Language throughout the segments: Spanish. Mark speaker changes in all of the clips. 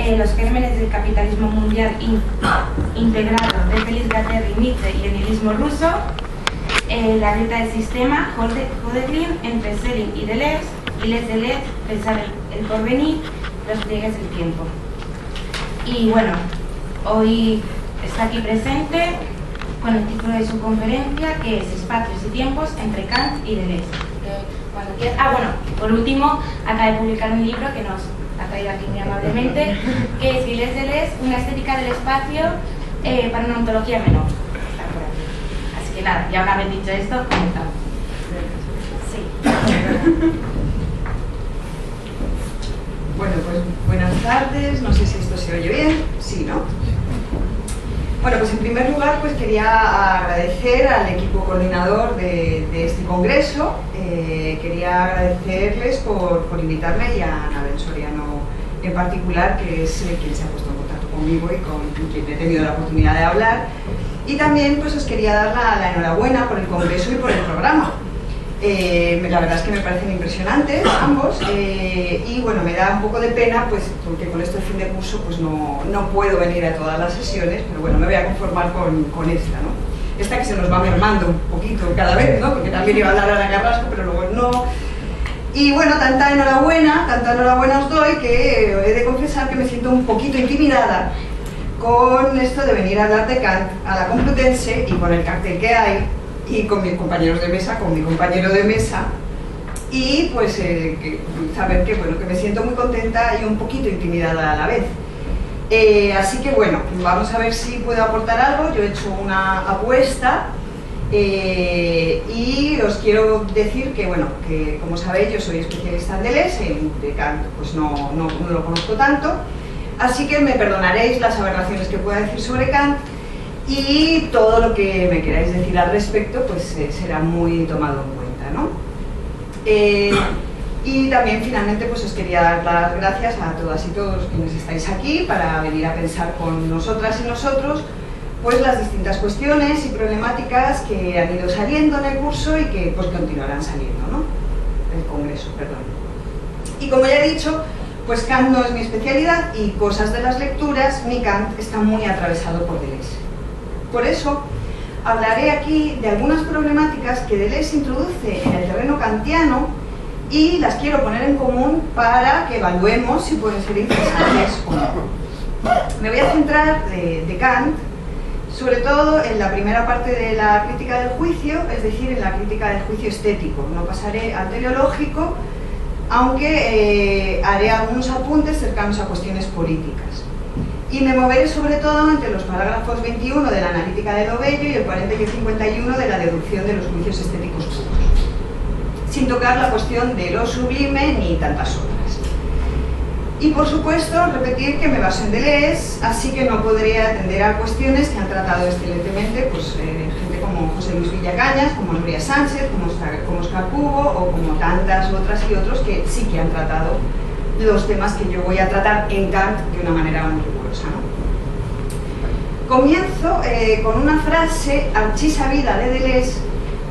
Speaker 1: Los gérmenes del capitalismo mundial integrado, de Félix Guattari, Nietzsche y el nihilismo ruso, La dieta del sistema, Hölderlin, entre Schelling y Deleuze, Pensar el porvenir, Los pliegues del tiempo. Y bueno, hoy está aquí presente con el título de su conferencia, que es Espacios y tiempos entre Kant y Deleuze. Cuando quieras. Bueno, por último, acaba de publicar un libro que nos ha traído aquí muy amablemente, que es Gilles Deleuze, una estética del espacio para una ontología menor. Está por aquí. Así que nada, ya una vez dicho esto, comenzamos. Sí.
Speaker 2: Bueno, pues buenas tardes, no sé si esto se oye bien, sí, ¿no? Bueno, pues en primer lugar pues quería agradecer al equipo coordinador de este congreso, quería agradecerles por invitarme y a Anabel Soriano en particular, que es quien se ha puesto en contacto conmigo y con quien he tenido la oportunidad de hablar. Y también pues os quería dar la enhorabuena por el congreso y por el programa. La verdad es que me parecen impresionantes ambos y bueno, me da un poco de pena pues porque con este fin de curso pues no puedo venir a todas las sesiones, pero bueno, me voy a conformar con esta, ¿no? Esta que se nos va mermando un poquito cada vez, ¿no? Porque también iba a dar a la Carrasco, pero luego no. Y bueno, tanta enhorabuena os doy que he de confesar que me siento un poquito intimidada con esto de venir a hablar de Kant a la Complutense y con el cartel que hay y con mis compañeros de mesa, con mi compañero de mesa, y pues saber que, bueno, que me siento muy contenta y un poquito intimidada a la vez. Así que bueno, vamos a ver si puedo aportar algo. Yo he hecho una apuesta y os quiero decir que, bueno, que como sabéis yo soy especialista en Deleuze, de Kant pues no lo conozco tanto, así que me perdonaréis las aberraciones que pueda decir sobre Kant, y todo lo que me queráis decir al respecto pues será muy tomado en cuenta, ¿no? Y también finalmente pues os quería dar las gracias a todas y todos quienes estáis aquí para venir a pensar con nosotras y nosotros pues las distintas cuestiones y problemáticas que han ido saliendo en el curso y que pues continuarán saliendo, ¿no? El congreso, perdón. Y como ya he dicho, pues Kant no es mi especialidad y cosas de las lecturas, mi Kant está muy atravesado por Deleuze. Por eso, hablaré aquí de algunas problemáticas que Deleuze introduce en el terreno kantiano y las quiero poner en común para que evaluemos si pueden ser interesantes o no. Me voy a centrar de Kant, sobre todo en la primera parte de la crítica del juicio, es decir, en la crítica del juicio estético. No pasaré al teleológico, aunque haré algunos apuntes cercanos a cuestiones políticas. Y me moveré sobre todo entre los parágrafos 21 de la analítica de lo bello y el 40 y el 51 de la deducción de los juicios estéticos puros, sin tocar la cuestión de lo sublime ni tantas otras. Y por supuesto, repetir que me baso en Deleuze, así que no podré atender a cuestiones que han tratado excelentemente pues, gente como José Luis Villacañas, como Nuria Sánchez, como Óscar Cubo o como tantas otras y otros que sí que han tratado los temas que yo voy a tratar en Kant de una manera muy rigurosa, ¿no? Comienzo con una frase archisabida de Deleuze,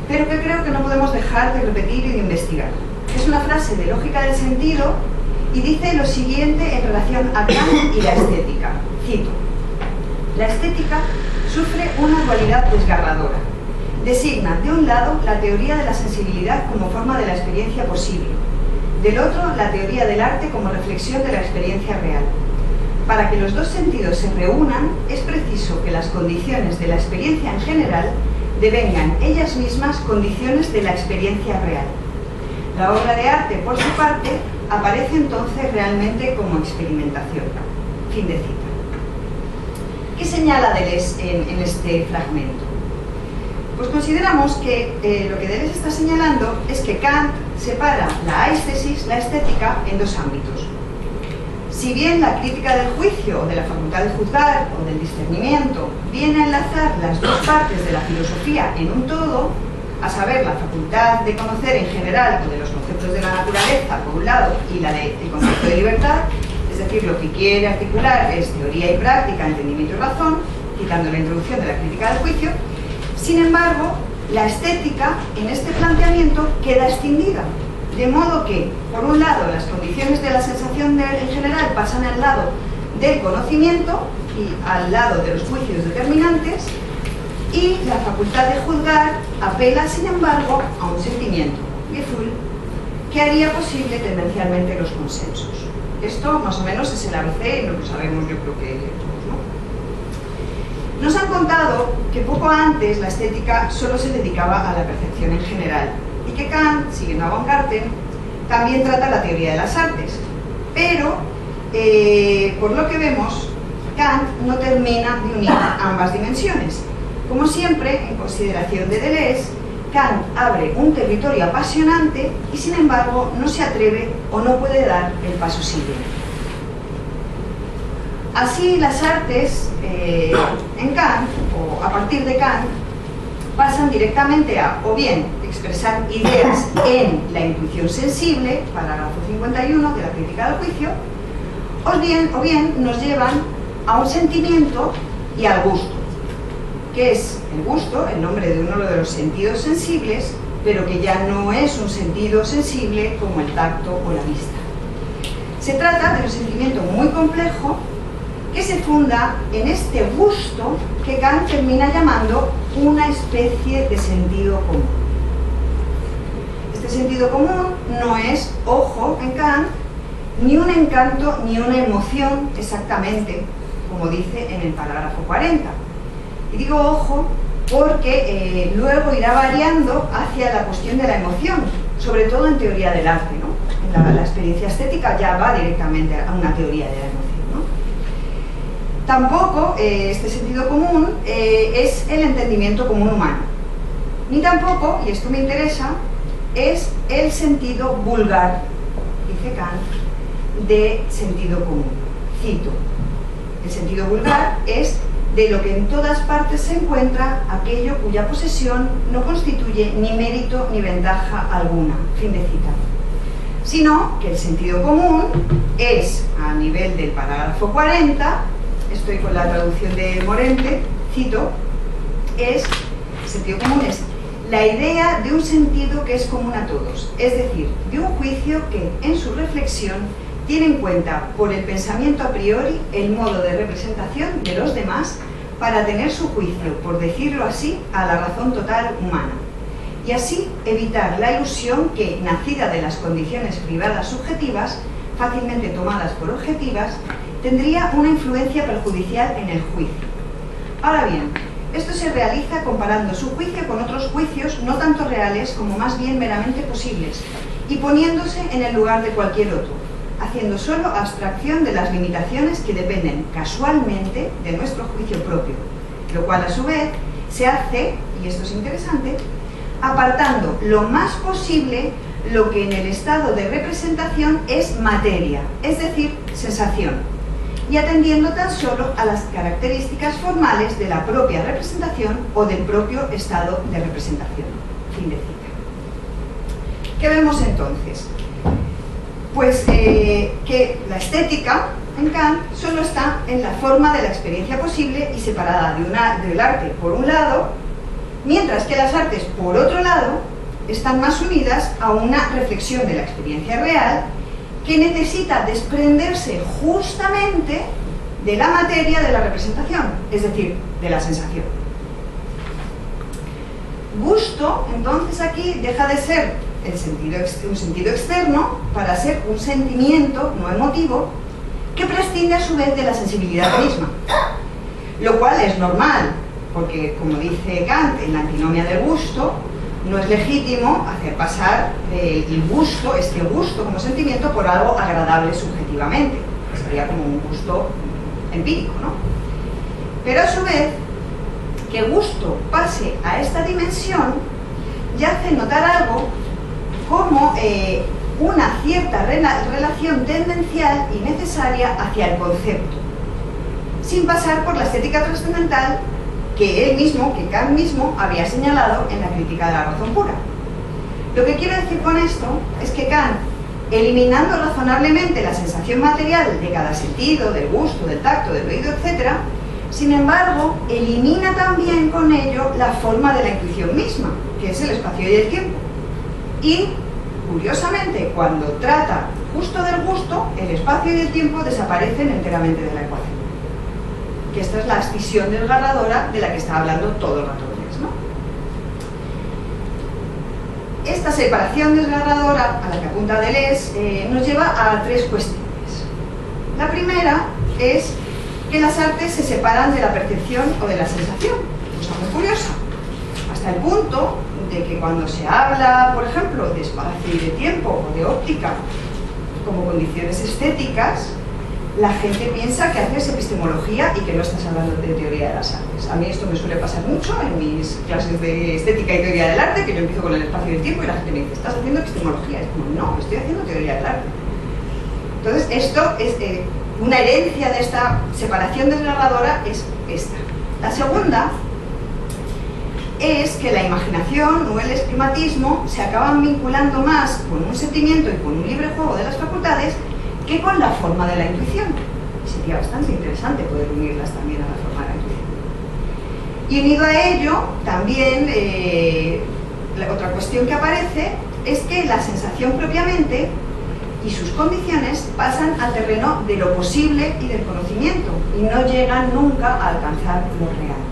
Speaker 2: pero que creo que no podemos dejar de repetir y de investigar. Es una frase de lógica del sentido y dice lo siguiente en relación a Kant y la estética. Cito: la estética sufre una dualidad desgarradora. Designa, de un lado, la teoría de la sensibilidad como forma de la experiencia posible, del otro, la teoría del arte como reflexión de la experiencia real. Para que los dos sentidos se reúnan, es preciso que las condiciones de la experiencia en general devengan ellas mismas condiciones de la experiencia real. La obra de arte, por su parte, aparece entonces realmente como experimentación. Fin de cita. ¿Qué señala Deleuze en este fragmento? Pues consideramos que lo que Deleuze está señalando es que Kant separa la aesthesis, la estética, en dos ámbitos. Si bien la crítica del juicio o de la facultad de juzgar o del discernimiento viene a enlazar las dos partes de la filosofía en un todo, a saber, la facultad de conocer en general o de los conceptos de la naturaleza, por un lado, y la del concepto de libertad, es decir, lo que quiere articular es teoría y práctica, entendimiento y razón, quitando la introducción de la crítica del juicio. Sin embargo, la estética en este planteamiento queda extendida, de modo que, por un lado, las condiciones de la sensación en general pasan al lado del conocimiento y al lado de los juicios determinantes, y la facultad de juzgar apela, sin embargo, a un sentimiento, Gefühl, que haría posible tendencialmente los consensos. Esto más o menos es el ABC y lo que sabemos yo creo que todos, ¿no? Nos han contado que poco antes la estética solo se dedicaba a la percepción en general y que Kant, siguiendo a Baumgarten, también trata la teoría de las artes, pero por lo que vemos, Kant no termina de unir ambas dimensiones. Como siempre, en consideración de Deleuze, Kant abre un territorio apasionante y, sin embargo, no se atreve o no puede dar el paso siguiente. Así, las artes en Kant, o a partir de Kant, pasan directamente a, o bien, expresar ideas en la intuición sensible, parágrafo 51 de la Crítica del Juicio, o bien nos llevan a un sentimiento y al gusto, que es el gusto, el nombre de uno de los sentidos sensibles, pero que ya no es un sentido sensible como el tacto o la vista. Se trata de un sentimiento muy complejo que se funda en este gusto que Kant termina llamando una especie de sentido común. Este sentido común no es, ojo, en Kant, ni un encanto ni una emoción exactamente, como dice en el parágrafo 40. Y digo ojo porque luego irá variando hacia la cuestión de la emoción, sobre todo en teoría del arte, ¿no? La experiencia estética ya va directamente a una teoría de la emoción, ¿no? Tampoco este sentido común es el entendimiento común humano, ni tampoco, y esto me interesa, es el sentido vulgar, dice Kant, de sentido común. Cito: el sentido vulgar es de lo que en todas partes se encuentra aquello cuya posesión no constituye ni mérito ni ventaja alguna, fin de cita. Sino que el sentido común es, a nivel del parágrafo 40, estoy con la traducción de Morente, cito, sentido común es la idea de un sentido que es común a todos, es decir, de un juicio que, en su reflexión, tiene en cuenta por el pensamiento a priori el modo de representación de los demás para tener su juicio, por decirlo así, a la razón total humana, y así evitar la ilusión que, nacida de las condiciones privadas subjetivas, fácilmente tomadas por objetivas, tendría una influencia perjudicial en el juicio. Ahora bien, esto se realiza comparando su juicio con otros juicios no tanto reales como más bien meramente posibles, y poniéndose en el lugar de cualquier otro, haciendo solo abstracción de las limitaciones que dependen casualmente de nuestro juicio propio, lo cual a su vez se hace, y esto es interesante, apartando lo más posible lo que en el estado de representación es materia, es decir, sensación, y atendiendo tan solo a las características formales de la propia representación o del propio estado de representación. Fin de cita. ¿Qué vemos entonces? Pues que la estética en Kant solo está en la forma de la experiencia posible y separada del arte por un lado, mientras que las artes por otro lado están más unidas a una reflexión de la experiencia real que necesita desprenderse justamente de la materia de la representación, es decir, de la sensación. Gusto, entonces, aquí deja de ser un sentido externo para ser un sentimiento no emotivo que prescinde a su vez de la sensibilidad misma, lo cual es normal, porque, como dice Kant en la antinomia del gusto, no es legítimo hacer pasar el gusto, este gusto como sentimiento, por algo agradable subjetivamente. Sería como un gusto empírico, ¿no? Pero a su vez, que gusto pase a esta dimensión ya hace notar algo como una cierta relación tendencial y necesaria hacia el concepto, sin pasar por la estética trascendental que él mismo, que Kant mismo, había señalado en la Crítica de la Razón Pura. Lo que quiero decir con esto es que Kant, eliminando razonablemente la sensación material de cada sentido, del gusto, del tacto, del oído, etc., sin embargo, elimina también con ello la forma de la intuición misma, que es el espacio y el tiempo. Y, curiosamente, cuando trata justo del gusto, el espacio y el tiempo desaparecen enteramente de la ecuación. Que esta es la escisión desgarradora de la que está hablando todo el rato Deleuze, ¿no? Esta separación desgarradora a la que apunta Deleuze nos lleva a tres cuestiones. La primera es que las artes se separan de la percepción o de la sensación, cosa muy curiosa, hasta el punto de que cuando se habla, por ejemplo, de espacio y de tiempo o de óptica como condiciones estéticas, la gente piensa que haces epistemología y que no estás hablando de teoría de las artes. A mí esto me suele pasar mucho en mis clases de estética y teoría del arte, que yo empiezo con el espacio y el tiempo y la gente me dice, ¿estás haciendo epistemología? Es como, no, estoy haciendo teoría del arte. Entonces, esto es una herencia de esta separación desgarradora, es esta. La segunda es que la imaginación o el esquematismo se acaban vinculando más con un sentimiento y con un libre juego de las facultades que con la forma de la intuición. Sería bastante interesante poder unirlas también a la forma de la intuición. Y unido a ello, también la otra cuestión que aparece es que la sensación propiamente y sus condiciones pasan al terreno de lo posible y del conocimiento y no llegan nunca a alcanzar lo real.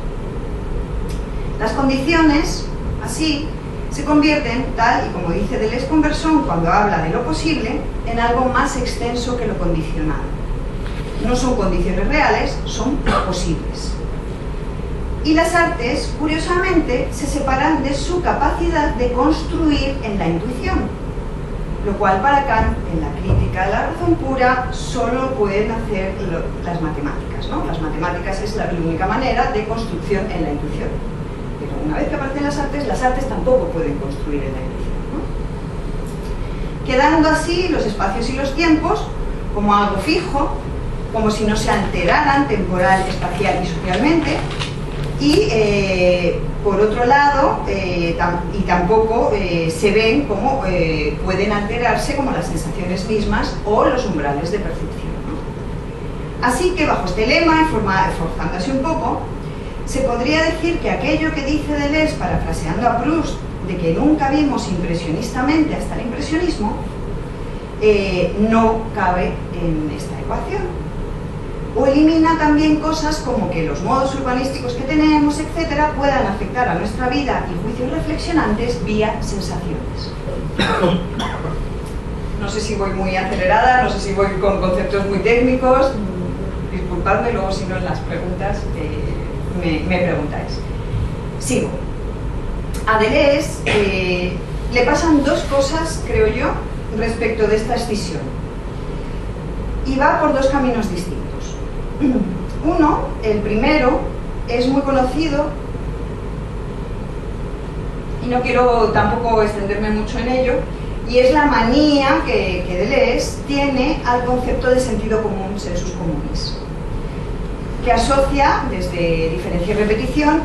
Speaker 2: Las condiciones, así, se convierten, tal y como dice Deleuze con Bergson cuando habla de lo posible, en algo más extenso que lo condicionado. No son condiciones reales, son posibles. Y las artes, curiosamente, se separan de su capacidad de construir en la intuición, lo cual para Kant, en la crítica de la razón pura, solo pueden hacer las matemáticas, ¿no? Las matemáticas es la única manera de construcción en la intuición. Pero una vez que aparecen las artes tampoco pueden construir en la intuición, ¿no? Quedando así los espacios y los tiempos como algo fijo, como si no se alteraran temporal, espacial y socialmente, y por otro lado, tampoco se ven como pueden alterarse como las sensaciones mismas o los umbrales de percepción, ¿no? Así que bajo este lema, esforzándose un poco, se podría decir que aquello que dice Deleuze, parafraseando a Proust, de que nunca vimos impresionistamente hasta el impresionismo, no cabe en esta ecuación. O elimina también cosas como que los modos urbanísticos que tenemos, etcétera, puedan afectar a nuestra vida y juicios reflexionantes vía sensaciones. No sé si voy muy acelerada, no sé si voy con conceptos muy técnicos, disculpadme, luego si no en las preguntas me preguntáis. Sigo. A Deleuze le pasan dos cosas, creo yo, respecto de esta escisión. Y va por dos caminos distintos. Uno, el primero, es muy conocido y no quiero tampoco extenderme mucho en ello, y es la manía que Deleuze tiene al concepto de sentido común, sensus communis, que asocia desde diferencia y repetición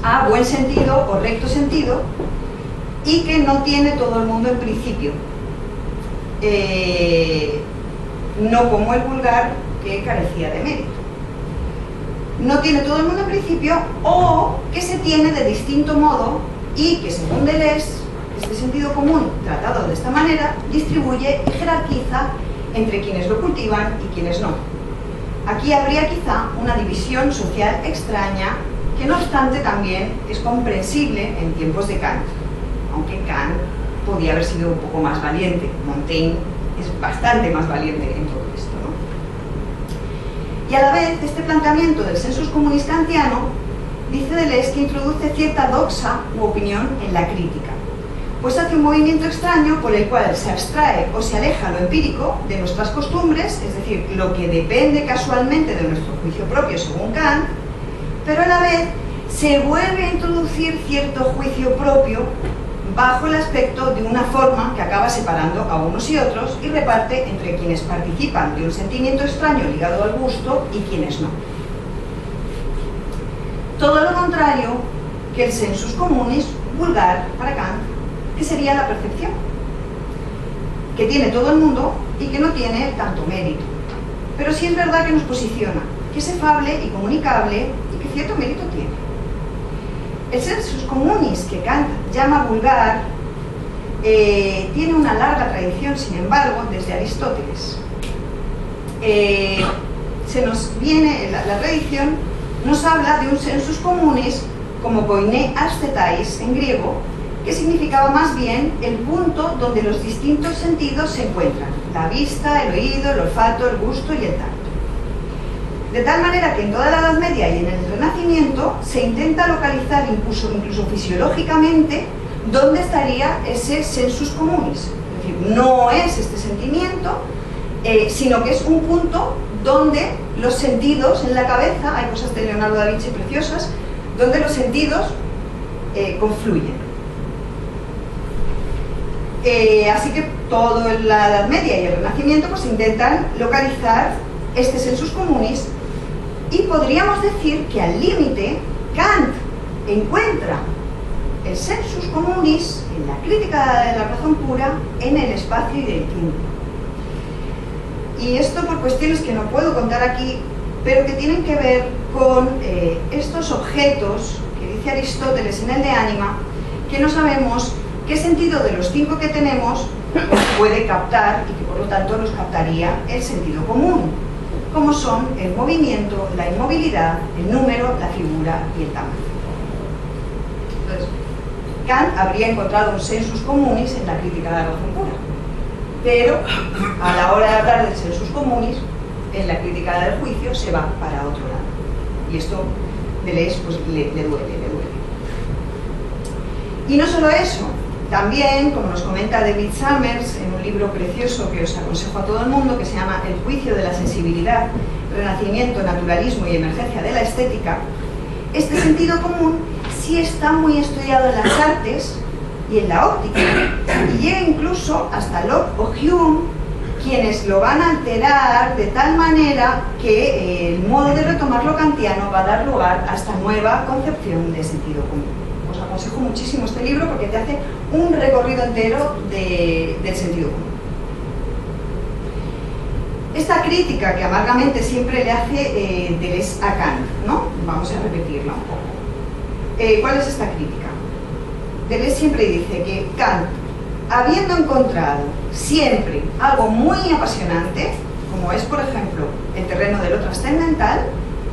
Speaker 2: a buen sentido o recto sentido y que no tiene todo el mundo en principio, no como el vulgar que carecía de mérito. No tiene todo el mundo en principio, o que se tiene de distinto modo y que según Deleuze, este sentido común tratado de esta manera distribuye y jerarquiza entre quienes lo cultivan y quienes no. Aquí habría quizá una división social extraña que no obstante también es comprensible en tiempos de Kant, aunque Kant podía haber sido un poco más valiente. Montaigne es bastante más valiente en todo esto, ¿no? Y a la vez, este planteamiento del sensus communis kantiano dice Deleuze que introduce cierta doxa u opinión en la crítica, pues hace un movimiento extraño por el cual se abstrae o se aleja lo empírico de nuestras costumbres, es decir, lo que depende casualmente de nuestro juicio propio según Kant, pero a la vez se vuelve a introducir cierto juicio propio bajo el aspecto de una forma que acaba separando a unos y otros y reparte entre quienes participan de un sentimiento extraño ligado al gusto y quienes no. Todo lo contrario que el sensus communis vulgar para Kant, que sería la percepción, que tiene todo el mundo y que no tiene tanto mérito. Pero sí es verdad que nos posiciona, que es efable y comunicable y que cierto mérito tiene. El sensus communis que Kant llama vulgar tiene una larga tradición, sin embargo, desde Aristóteles. Se nos viene, la tradición nos habla de un sensus communis como koiné ascetais en griego, que significaba más bien el punto donde los distintos sentidos se encuentran: la vista, el oído, el olfato, el gusto y el tacto. De tal manera que en toda la Edad Media y en el Renacimiento se intenta localizar incluso fisiológicamente dónde estaría ese sensus communis. Es decir, no es este sentimiento, sino que es un punto donde los sentidos en la cabeza, hay cosas de Leonardo da Vinci preciosas, donde los sentidos confluyen. Así que toda la Edad Media y el Renacimiento pues intentan localizar este sensus communis, y podríamos decir que al límite Kant encuentra el sensus communis en la crítica de la razón pura en el espacio y del tiempo. Y esto por cuestiones que no puedo contar aquí, pero que tienen que ver con estos objetos que dice Aristóteles en el De Anima, que no sabemos qué sentido de los 5 que tenemos puede captar, y que por lo tanto nos captaría el sentido común, como son el movimiento, la inmovilidad, el número, la figura y el tamaño. Entonces, Kant habría encontrado un sensus communis en la crítica de la razón pura, pero a la hora de hablar del sensus communis, en la crítica del juicio se va para otro lado. Y esto Deleuze pues, le duele. Y no solo eso, también, como nos comenta David Summers en un libro precioso que os aconsejo a todo el mundo, que se llama El juicio de la sensibilidad, renacimiento, naturalismo y emergencia de la estética, este sentido común sí está muy estudiado en las artes y en la óptica, y llega incluso hasta Locke o Hume, quienes lo van a alterar de tal manera que el modo de retomar lo kantiano va a dar lugar a esta nueva concepción de sentido común. Os aconsejo muchísimo este libro porque te hace un recorrido entero del sentido común. Esta crítica que amargamente siempre le hace Deleuze a Kant, ¿no? Vamos a repetirla un poco. ¿Cuál es esta crítica? Deleuze siempre dice que Kant, habiendo encontrado siempre algo muy apasionante, como es, por ejemplo, el terreno de lo trascendental,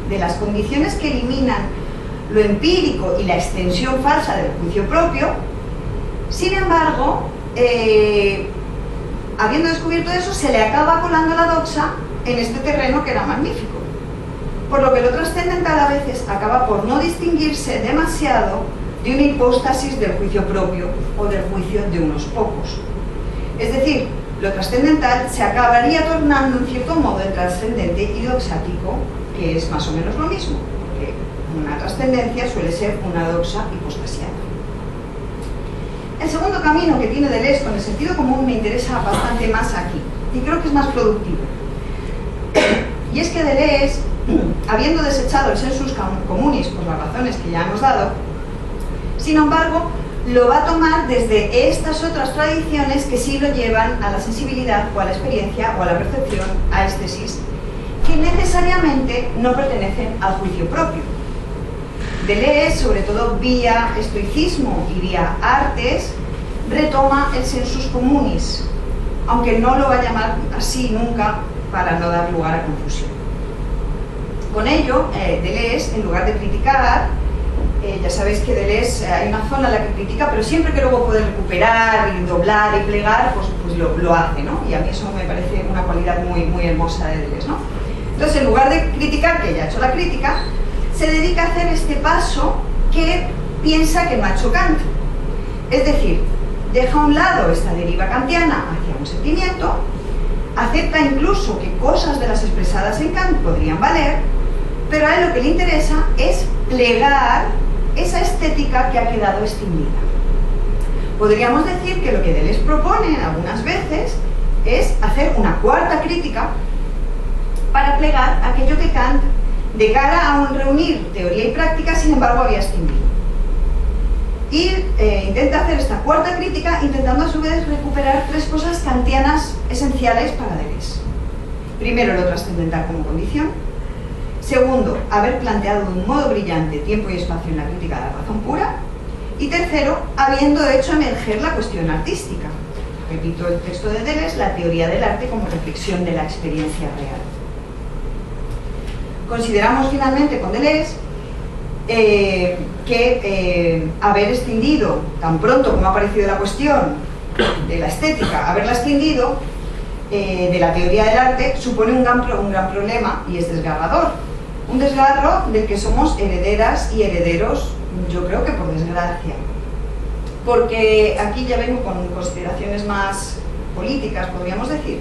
Speaker 2: de las condiciones que eliminan lo empírico y la extensión falsa del juicio propio, sin embargo, habiendo descubierto eso, se le acaba colando la doxa en este terreno que era magnífico. Por lo que lo trascendental a veces acaba por no distinguirse demasiado de una hipóstasis del juicio propio o del juicio de unos pocos. Es decir, lo trascendental se acabaría tornando en cierto modo en trascendente y doxático, que es más o menos lo mismo, porque una trascendencia suele ser una doxa hipostasiada. El segundo camino que tiene Deleuze con el sentido común me interesa bastante más aquí, y creo que es más productivo. Y es que Deleuze, habiendo desechado el sensus communis por las razones que ya hemos dado, sin embargo, lo va a tomar desde estas otras tradiciones que sí lo llevan a la sensibilidad o a la experiencia o a la percepción, a estesis, que necesariamente no pertenecen al juicio propio. Deleuze, sobre todo vía estoicismo y vía artes, retoma el sensus communis, aunque no lo va a llamar así nunca para no dar lugar a confusión. Con ello, Deleuze, en lugar de criticar, ya sabéis que Deleuze hay una zona en la que critica, pero siempre que luego puede recuperar y doblar y plegar, pues lo hace, ¿no? Y a mí eso me parece una cualidad muy, muy hermosa de Deleuze, ¿no? Entonces, en lugar de criticar, que ya ha hecho la crítica, se dedica a hacer este paso que piensa que no ha hecho Kant. Es decir, deja a un lado esta deriva kantiana hacia un sentimiento, acepta incluso que cosas de las expresadas en Kant podrían valer, pero a él lo que le interesa es plegar esa estética que ha quedado extinguida. Podríamos decir que lo que Deleuze propone algunas veces es hacer una cuarta crítica para plegar aquello que Kant, de cara a un reunir teoría y práctica, sin embargo había extinguido. Y intenta hacer esta cuarta crítica intentando a su vez recuperar tres cosas kantianas esenciales para Deleuze. Primero, lo trascendental como condición. Segundo, haber planteado de un modo brillante tiempo y espacio en la crítica de la razón pura. Y tercero, habiendo hecho emerger la cuestión artística. Repito el texto de Deleuze, la teoría del arte como reflexión de la experiencia real. Consideramos finalmente con Deleuze que haber extendido, tan pronto como ha aparecido la cuestión de la estética, haberla extendido de la teoría del arte supone un gran problema y es desgarrador. Un desgarro del que somos herederas y herederos, yo creo que por desgracia. Porque aquí ya vengo con consideraciones más políticas, podríamos decir.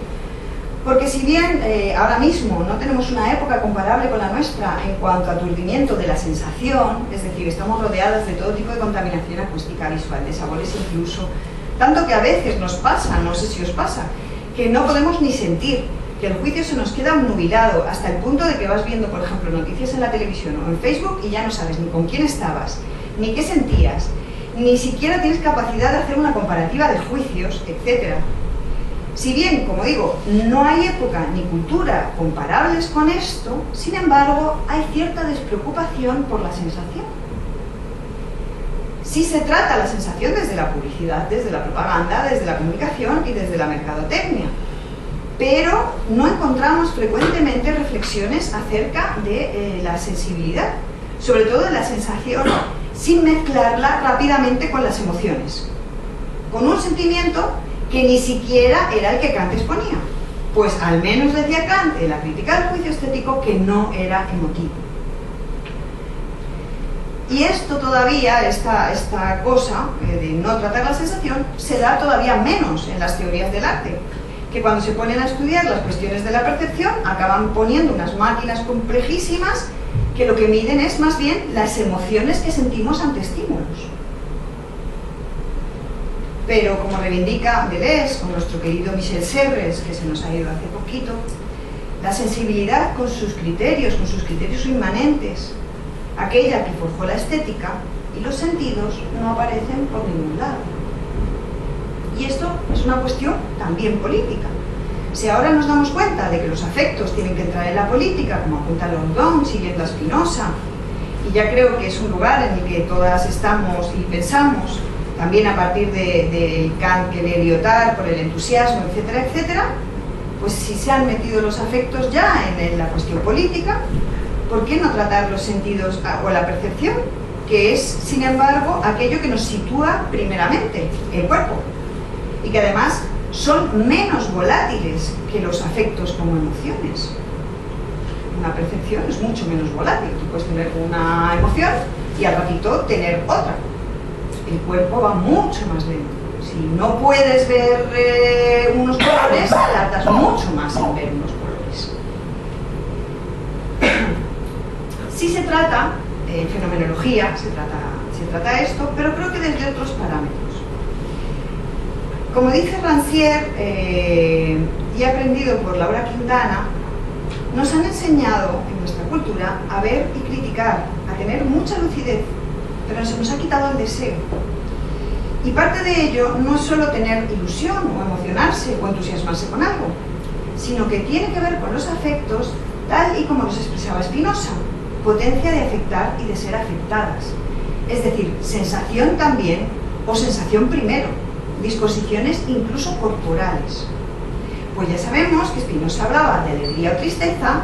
Speaker 2: Porque si bien ahora mismo no tenemos una época comparable con la nuestra en cuanto a aturdimiento de la sensación, es decir, estamos rodeados de todo tipo de contaminación acústica, visual, de sabores incluso, tanto que a veces nos pasa, no sé si os pasa, que no podemos ni sentir, que el juicio se nos queda nubilado hasta el punto de que vas viendo, por ejemplo, noticias en la televisión o en Facebook y ya no sabes ni con quién estabas, ni qué sentías, ni siquiera tienes capacidad de hacer una comparativa de juicios, etc. Si bien, como digo, no hay época ni cultura comparables con esto, sin embargo, hay cierta despreocupación por la sensación. Sí se trata la sensación desde la publicidad, desde la propaganda, desde la comunicación y desde la mercadotecnia, pero no encontramos frecuentemente reflexiones acerca de la sensibilidad, sobre todo de la sensación, sin mezclarla rápidamente con las emociones, con un sentimiento que ni siquiera era el que Kant exponía, pues al menos decía Kant en la crítica del juicio estético que no era emotivo. Y esto todavía, esta cosa de no tratar la sensación, se da todavía menos en las teorías del arte, que cuando se ponen a estudiar las cuestiones de la percepción acaban poniendo unas máquinas complejísimas que lo que miden es más bien las emociones que sentimos ante estímulos. Pero como reivindica Deleuze con nuestro querido Michel Serres, que se nos ha ido hace poquito, la sensibilidad con sus criterios inmanentes, aquella que forjó la estética, y los sentidos no aparecen por ningún lado. Y esto es una cuestión también política. Si ahora nos damos cuenta de que los afectos tienen que entrar en la política, como apunta London, siguiendo a Spinoza, y ya creo que es un lugar en el que todas estamos y pensamos, también a partir de Kant que lee Lyotard, por el entusiasmo, etcétera, etcétera, pues si se han metido los afectos ya en la cuestión política, ¿por qué no tratar los sentidos o la percepción, que es, sin embargo, aquello que nos sitúa primeramente, el cuerpo, y que además son menos volátiles que los afectos como emociones? Una percepción es mucho menos volátil. Tú puedes tener una emoción y al ratito tener otra. El cuerpo va mucho más lento. Si no puedes ver unos colores, tardas mucho más en ver unos colores. Sí se trata, en fenomenología se trata esto, pero creo que desde otros parámetros. Como dice Rancière, y aprendido por Laura Quintana, nos han enseñado en nuestra cultura a ver y criticar, a tener mucha lucidez, pero se nos ha quitado el deseo. Y parte de ello no es solo tener ilusión o emocionarse o entusiasmarse con algo, sino que tiene que ver con los afectos, tal y como los expresaba Spinoza, potencia de afectar y de ser afectadas. Es decir, sensación también, o sensación primero, disposiciones incluso corporales. Pues ya sabemos que Spinoza hablaba de alegría o tristeza,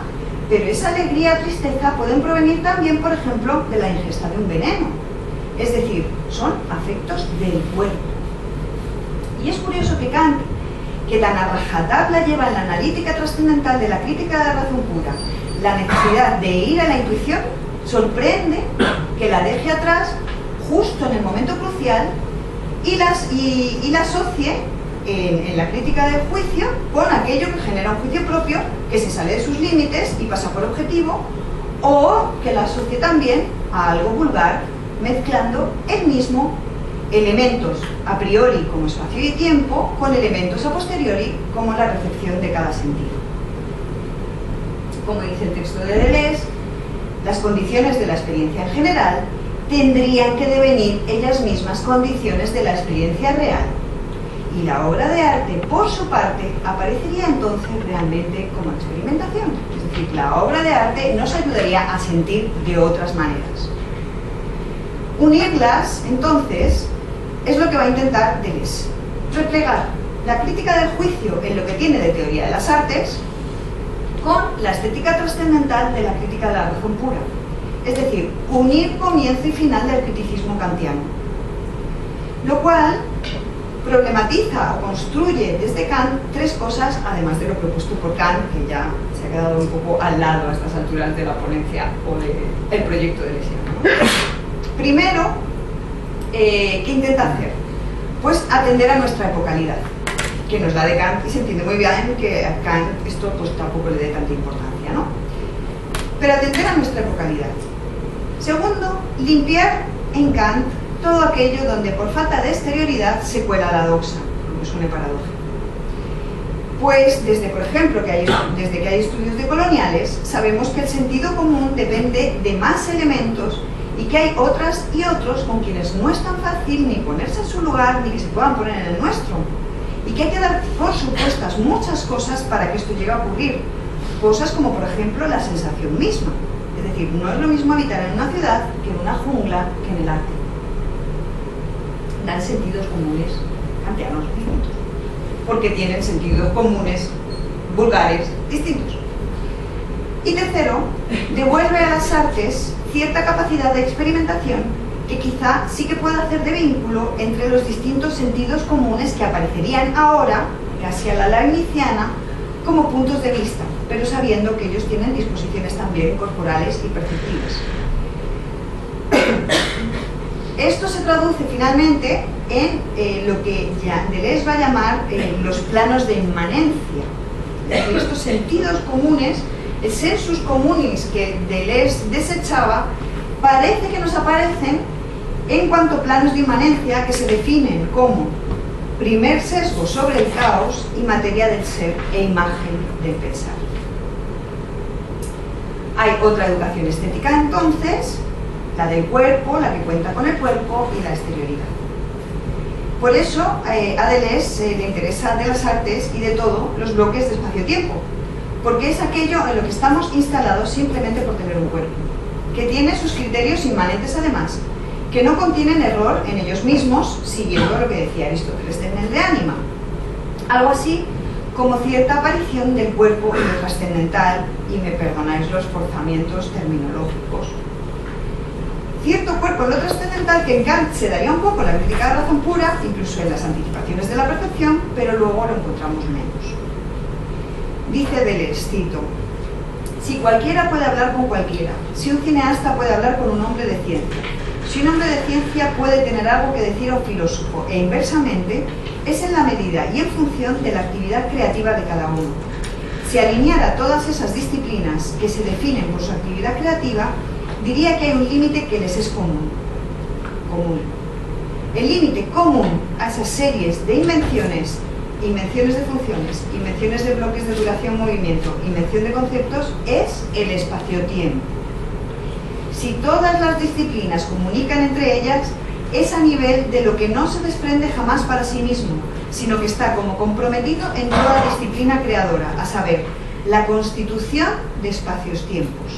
Speaker 2: pero esa alegría o tristeza pueden provenir también, por ejemplo, de la ingesta de un veneno. Es decir, son afectos del cuerpo. Y es curioso que Kant, que tan a rajatabla lleva en la analítica trascendental de la crítica de la razón pura la necesidad de ir a la intuición, sorprende que la deje atrás justo en el momento crucial y la asocie en la crítica del juicio con aquello que genera un juicio propio, que se sale de sus límites y pasa por objetivo, o que la asocie también a algo vulgar, mezclando el mismo elementos a priori como espacio y tiempo con elementos a posteriori como la recepción de cada sentido. Como dice el texto de Deleuze, las condiciones de la experiencia en general tendrían que devenir ellas mismas condiciones de la experiencia real, y la obra de arte, por su parte, aparecería entonces realmente como experimentación. Es decir, la obra de arte nos ayudaría a sentir de otras maneras. Unirlas, entonces, es lo que va a intentar Deleuze. Replegar la crítica del juicio en lo que tiene de teoría de las artes con la estética trascendental de la crítica de la razón pura. Es decir, unir comienzo y final del criticismo kantiano. Lo cual problematiza o construye desde Kant tres cosas, además de lo propuesto por Kant, que ya se ha quedado un poco al lado a estas alturas de la ponencia o del proyecto de lesión, ¿no? Primero, ¿qué intenta hacer? Pues atender a nuestra epocalidad, que nos da de Kant, y se entiende muy bien que a Kant esto pues tampoco le dé tanta importancia, ¿no? Pero atender a nuestra epocalidad. Segundo, limpiar en Kant todo aquello donde por falta de exterioridad se cuela la doxa, aunque suene paradójico. Pues desde, por ejemplo, desde que hay estudios decoloniales, sabemos que el sentido común depende de más elementos y que hay otras y otros con quienes no es tan fácil ni ponerse en su lugar ni que se puedan poner en el nuestro. Y que hay que dar por supuestas muchas cosas para que esto llegue a ocurrir. Cosas como, por ejemplo, la sensación misma. Es decir, no es lo mismo habitar en una ciudad que en una jungla que en el arte. Dan sentidos comunes kantianos distintos, porque tienen sentidos comunes vulgares distintos. Y tercero, devuelve a las artes cierta capacidad de experimentación que quizá sí que pueda hacer de vínculo entre los distintos sentidos comunes que aparecerían ahora, casi a la leibniziana, como puntos de vista, pero sabiendo que ellos tienen disposiciones también corporales y perceptivas. Esto se traduce finalmente en lo que Deleuze va a llamar los planos de inmanencia. Es decir, estos sentidos comunes, el sensus communis que Deleuze desechaba, parece que nos aparecen en cuanto a planos de inmanencia que se definen como primer sesgo sobre el caos y materia del ser e imagen del pensar. Hay otra educación estética entonces, la del cuerpo, la que cuenta con el cuerpo y la exterioridad. Por eso a Deleuze le interesa de las artes y de todo los bloques de espacio-tiempo, porque es aquello en lo que estamos instalados simplemente por tener un cuerpo, que tiene sus criterios inmanentes además, que no contienen error en ellos mismos, siguiendo lo que decía Aristóteles en el de ánima. Algo así como cierta aparición del cuerpo en lo trascendental, y me perdonáis los forzamientos terminológicos. Cierto cuerpo en lo trascendental que en Kant se daría un poco la crítica de la razón pura, incluso en las anticipaciones de la percepción, pero luego lo encontramos menos. Dice Deleuze, cito: si cualquiera puede hablar con cualquiera, si un cineasta puede hablar con un hombre de ciencia, si un hombre de ciencia puede tener algo que decir a un filósofo, e inversamente, es en la medida y en función de la actividad creativa de cada uno. Si alineara todas esas disciplinas que se definen por su actividad creativa, diría que hay un límite que les es común. El límite común a esas series de invenciones de funciones, invenciones de bloques de duración-movimiento, invención de conceptos, es el espacio-tiempo. Si todas las disciplinas comunican entre ellas, es a nivel de lo que no se desprende jamás para sí mismo, sino que está como comprometido en toda disciplina creadora, a saber, la constitución de espacios-tiempos.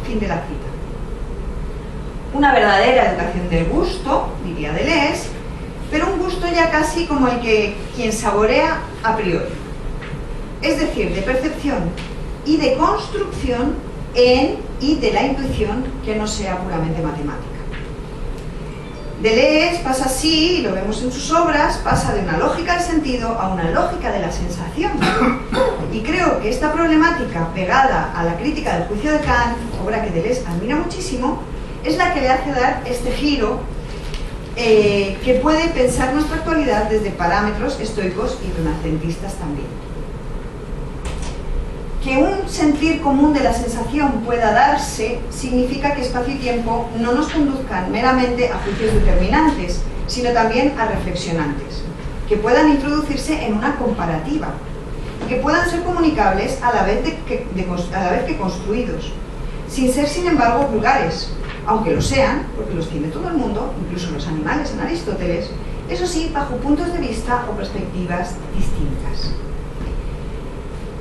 Speaker 2: Fin de la cita. Una verdadera educación del gusto, diría Deleuze, pero un gusto ya casi como el que quien saborea a priori. Es decir, de percepción y de construcción y de la intuición que no sea puramente matemática. Deleuze pasa así, y lo vemos en sus obras, pasa de una lógica del sentido a una lógica de la sensación. Y creo que esta problemática pegada a la crítica del juicio de Kant, obra que Deleuze admira muchísimo, es la que le hace dar este giro que puede pensar nuestra actualidad desde parámetros estoicos y renacentistas también. Que un sentir común de la sensación pueda darse significa que espacio y tiempo no nos conduzcan meramente a juicios determinantes, sino también a reflexionantes, que puedan introducirse en una comparativa, y que puedan ser comunicables a la vez que construidos, sin ser sin embargo vulgares, aunque lo sean, porque los tiene todo el mundo, incluso los animales en Aristóteles, eso sí, bajo puntos de vista o perspectivas distintas.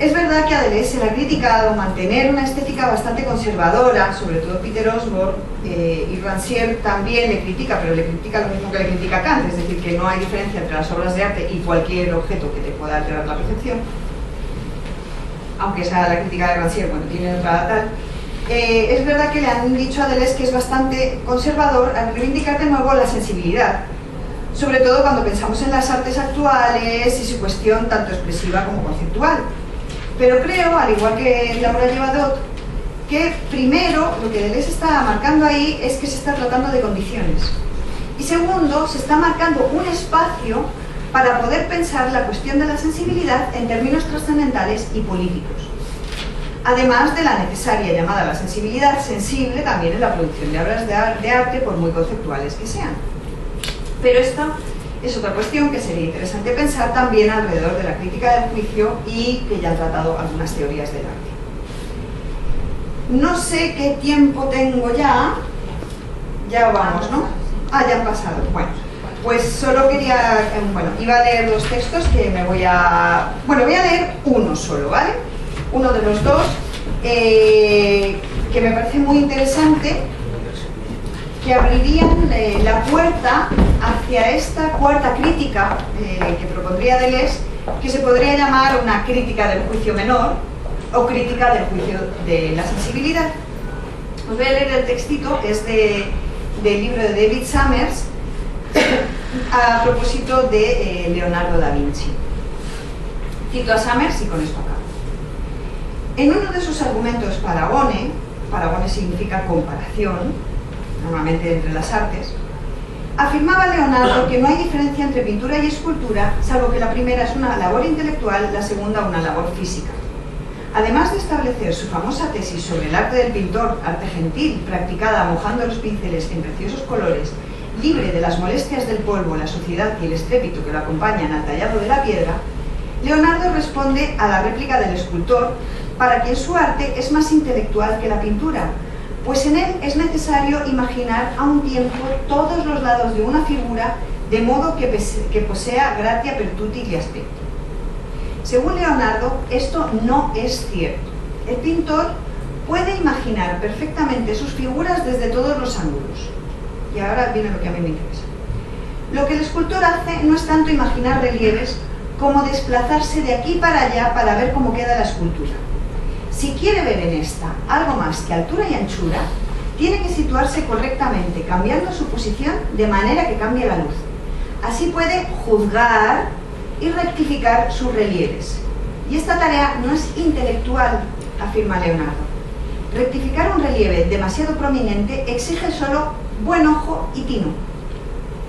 Speaker 2: Es verdad que a Deleuze se le ha criticado mantener una estética bastante conservadora, sobre todo Peter Osborne, y Rancière también le critica, pero le critica lo mismo que le critica Kant, es decir, que no hay diferencia entre las obras de arte y cualquier objeto que te pueda alterar la percepción, aunque esa la crítica de Rancière, bueno, tiene otra tal. Es verdad que le han dicho a Deleuze que es bastante conservador al reivindicar de nuevo la sensibilidad, sobre todo cuando pensamos en las artes actuales y su cuestión tanto expresiva como conceptual. Pero creo, al igual que Laura Llevadot, que primero lo que Deleuze está marcando ahí es que se está tratando de condiciones. Y segundo, se está marcando un espacio para poder pensar la cuestión de la sensibilidad en términos trascendentales y políticos. Además de la necesaria llamada a la sensibilidad sensible también en la producción de obras de arte, por muy conceptuales que sean. Pero esto es otra cuestión que sería interesante pensar también alrededor de la crítica del juicio y que ya han tratado algunas teorías del arte. No sé qué tiempo tengo ya. Ya vamos, ¿no? Ah, ya han pasado. Bueno, pues solo quería... Bueno, iba a leer los textos que me voy a... Bueno, voy a leer uno solo, ¿vale? Uno de los dos, que me parece muy interesante, que abrirían la puerta hacia esta cuarta crítica que propondría Deleuze, que se podría llamar una crítica del juicio menor o crítica del juicio de la sensibilidad. Os voy a leer el textito, es del libro de David Summers, a propósito de Leonardo da Vinci. Cito a Summers y con esto acabo. En uno de sus argumentos paragone significa comparación, normalmente entre las artes, afirmaba Leonardo que no hay diferencia entre pintura y escultura, salvo que la primera es una labor intelectual, la segunda una labor física. Además de establecer su famosa tesis sobre el arte del pintor, arte gentil, practicada mojando los pinceles en preciosos colores, libre de las molestias del polvo, la suciedad y el estrépito que lo acompañan al tallado de la piedra, Leonardo responde a la réplica del escultor, para quien su arte es más intelectual que la pintura, pues en él es necesario imaginar a un tiempo todos los lados de una figura, de modo que posea gratia per tutti gli aspetti. Según Leonardo, esto no es cierto. El pintor puede imaginar perfectamente sus figuras desde todos los ángulos. Y ahora viene lo que a mí me interesa. Lo que el escultor hace no es tanto imaginar relieves, como desplazarse de aquí para allá para ver cómo queda la escultura. Si quiere ver en esta algo más que altura y anchura, tiene que situarse correctamente, cambiando su posición de manera que cambie la luz. Así puede juzgar y rectificar sus relieves. Y esta tarea no es intelectual, afirma Leonardo. Rectificar un relieve demasiado prominente exige solo buen ojo y tino.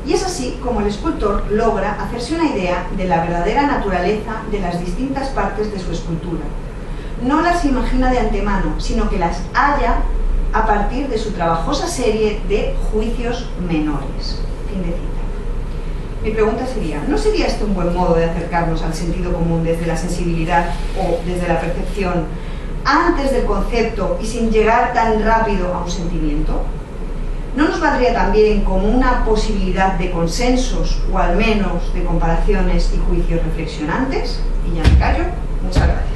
Speaker 2: Y es así como el escultor logra hacerse una idea de la verdadera naturaleza de las distintas partes de su escultura. No las imagina de antemano, sino que las halla a partir de su trabajosa serie de juicios menores. Fin de cita. Mi pregunta sería, ¿no sería este un buen modo de acercarnos al sentido común desde la sensibilidad o desde la percepción, antes del concepto y sin llegar tan rápido a un sentimiento? ¿No nos valdría también como una posibilidad de consensos o al menos de comparaciones y juicios reflexionantes? Y ya me callo. Muchas gracias.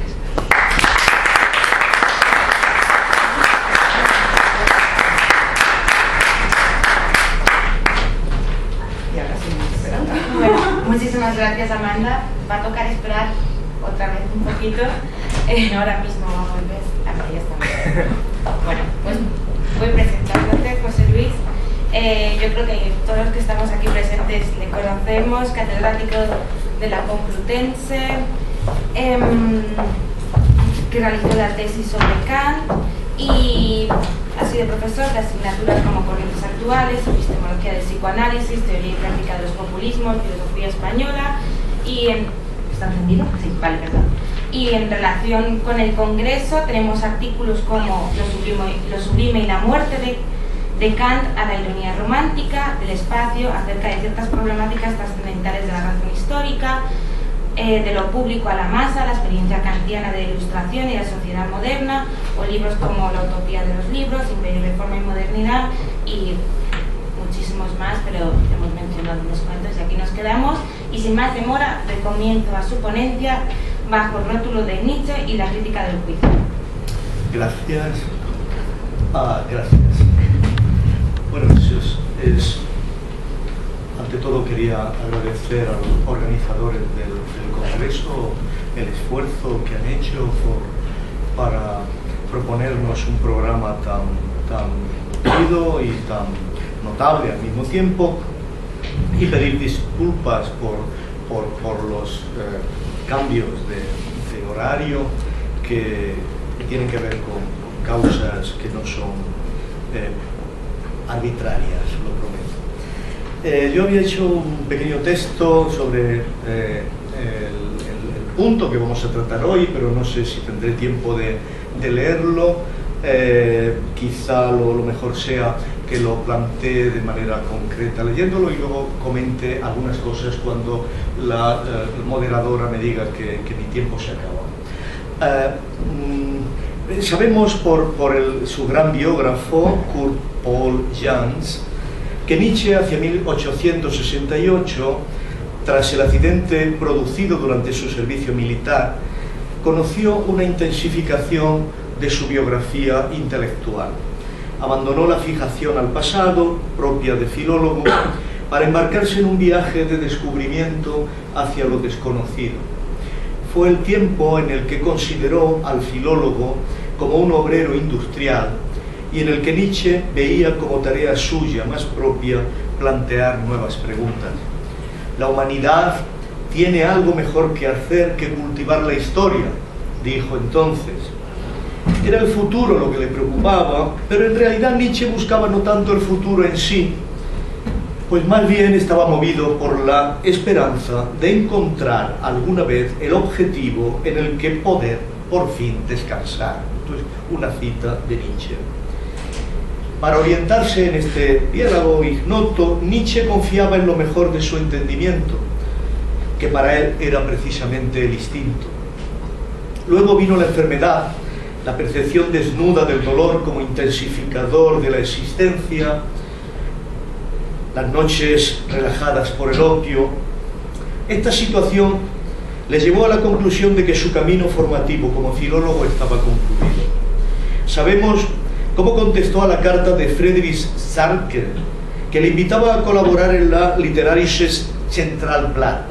Speaker 1: Muchísimas gracias, Amanda. Va a tocar esperar otra vez un poquito. Ahora mismo volver. Ya estamos. Bueno, pues voy presentándote, José Luis. Yo creo que todos los que estamos aquí presentes le conocemos, catedrático de la Complutense, que realizó la tesis sobre Kant y ha sido profesor de asignaturas como corrientes actuales, epistemología del psicoanálisis, teoría y práctica de los populismos, filosofía española y ¿está entendido? Sí, vale, perdón. Y en relación con el Congreso tenemos artículos como Lo sublime y la muerte de Kant a la ironía romántica, del espacio, acerca de ciertas problemáticas trascendentales de la razón histórica, de lo público a la masa, la experiencia kantiana de ilustración y la sociedad moderna, o libros como La utopía de los libros, Imperio, Reforma y Modernidad, y muchísimos más, pero hemos mencionado unos cuantos y aquí nos quedamos. Y sin más demora, doy comienzo a su ponencia bajo el rótulo de Nietzsche y la crítica del juicio.
Speaker 3: Gracias. Gracias. Bueno, ante todo quería agradecer a los organizadores del Congreso el esfuerzo que han hecho para proponernos un programa tan querido y tan notable al mismo tiempo, y pedir disculpas por los cambios de horario que tienen que ver con causas que no son arbitrarias, lo prometo. Yo había hecho un pequeño texto sobre el punto que vamos a tratar hoy, pero no sé si tendré tiempo de leerlo. Quizá lo mejor sea que lo plantee de manera concreta leyéndolo y luego comente algunas cosas cuando la moderadora me diga que mi tiempo se acaba. Sabemos por su gran biógrafo, Kurt Paul Jans, que Nietzsche hacia 1868, tras el accidente producido durante su servicio militar, conoció una intensificación de su biografía intelectual. Abandonó la fijación al pasado, propia de filólogo, para embarcarse en un viaje de descubrimiento hacia lo desconocido. Fue el tiempo en el que consideró al filólogo como un obrero industrial y en el que Nietzsche veía como tarea suya más propia plantear nuevas preguntas. La humanidad tiene algo mejor que hacer que cultivar la historia, dijo entonces. Era el futuro lo que le preocupaba, pero en realidad Nietzsche buscaba no tanto el futuro en sí, pues más bien estaba movido por la esperanza de encontrar alguna vez el objetivo en el que poder por fin descansar. Entonces, una cita de Nietzsche. Para orientarse en este diálogo ignoto, Nietzsche confiaba en lo mejor de su entendimiento, que para él era precisamente el instinto. Luego vino la enfermedad, la percepción desnuda del dolor como intensificador de la existencia, las noches relajadas por el opio. Esta situación le llevó a la conclusión de que su camino formativo como filólogo estaba concluido. Sabemos cómo contestó a la carta de Friedrich Sarker, que le invitaba a colaborar en la Literarisches Centralblatt.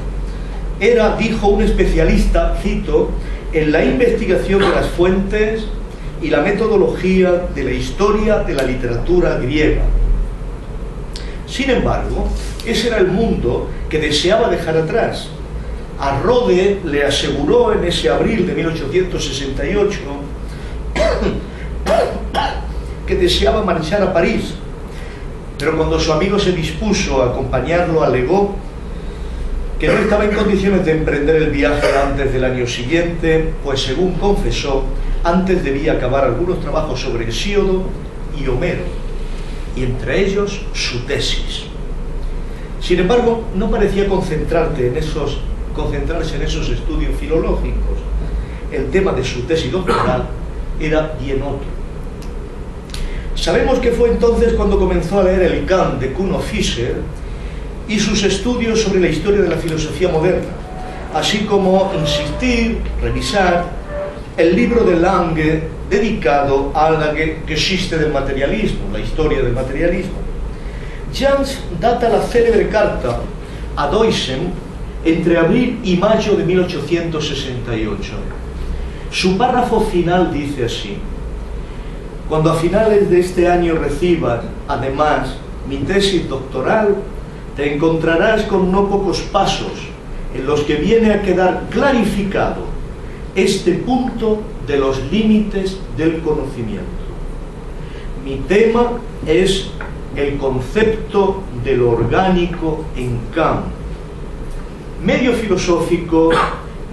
Speaker 3: Era, dijo un especialista, cito, en la investigación de las fuentes y la metodología de la historia de la literatura griega. Sin embargo, ese era el mundo que deseaba dejar atrás. A Rode le aseguró en ese abril de 1868 que deseaba marchar a París, pero cuando su amigo se dispuso a acompañarlo, alegó que no estaba en condiciones de emprender el viaje antes del año siguiente, pues según confesó, antes debía acabar algunos trabajos sobre Hesíodo y Homero, y entre ellos su tesis. Sin embargo, no parecía concentrarse en esos estudios filológicos. El tema de su tesis doctoral era bien otro. Sabemos que fue entonces cuando comenzó a leer el Kant de Kuno Fischer y sus estudios sobre la historia de la filosofía moderna, así como insistir, revisar el libro de Lange dedicado a la Geschichte del materialismo, la historia del materialismo. Jans data la célebre carta a Deussen entre abril y mayo de 1868. Su párrafo final dice así: cuando a finales de este año recibas, además, mi tesis doctoral, te encontrarás con no pocos pasos en los que viene a quedar clarificado este punto de los límites del conocimiento. Mi tema es el concepto de lo orgánico en Kant, medio filosófico,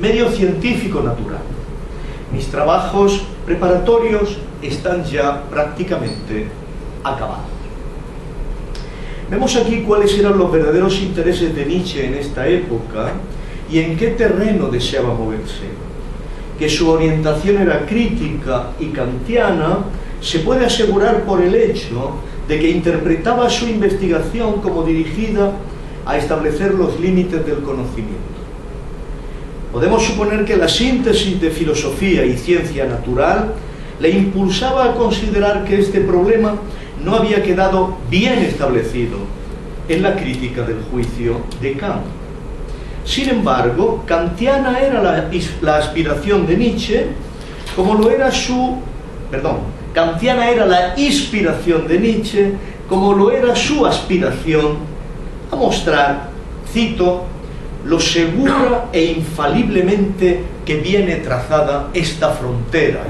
Speaker 3: medio científico natural. Mis trabajos preparatorios están ya prácticamente acabados. Vemos aquí cuáles eran los verdaderos intereses de Nietzsche en esta época y en qué terreno deseaba moverse. Que su orientación era crítica y kantiana se puede asegurar por el hecho de que interpretaba su investigación como dirigida a establecer los límites del conocimiento. podemos suponer que la síntesis de filosofía y ciencia natural le impulsaba a considerar que este problema no había quedado bien establecido en la crítica del juicio de Kant. Sin embargo, kantiana era la aspiración de Nietzsche, como lo era kantiana era la inspiración de Nietzsche, como lo era su aspiración a mostrar, cito, lo segura e infaliblemente que viene trazada esta frontera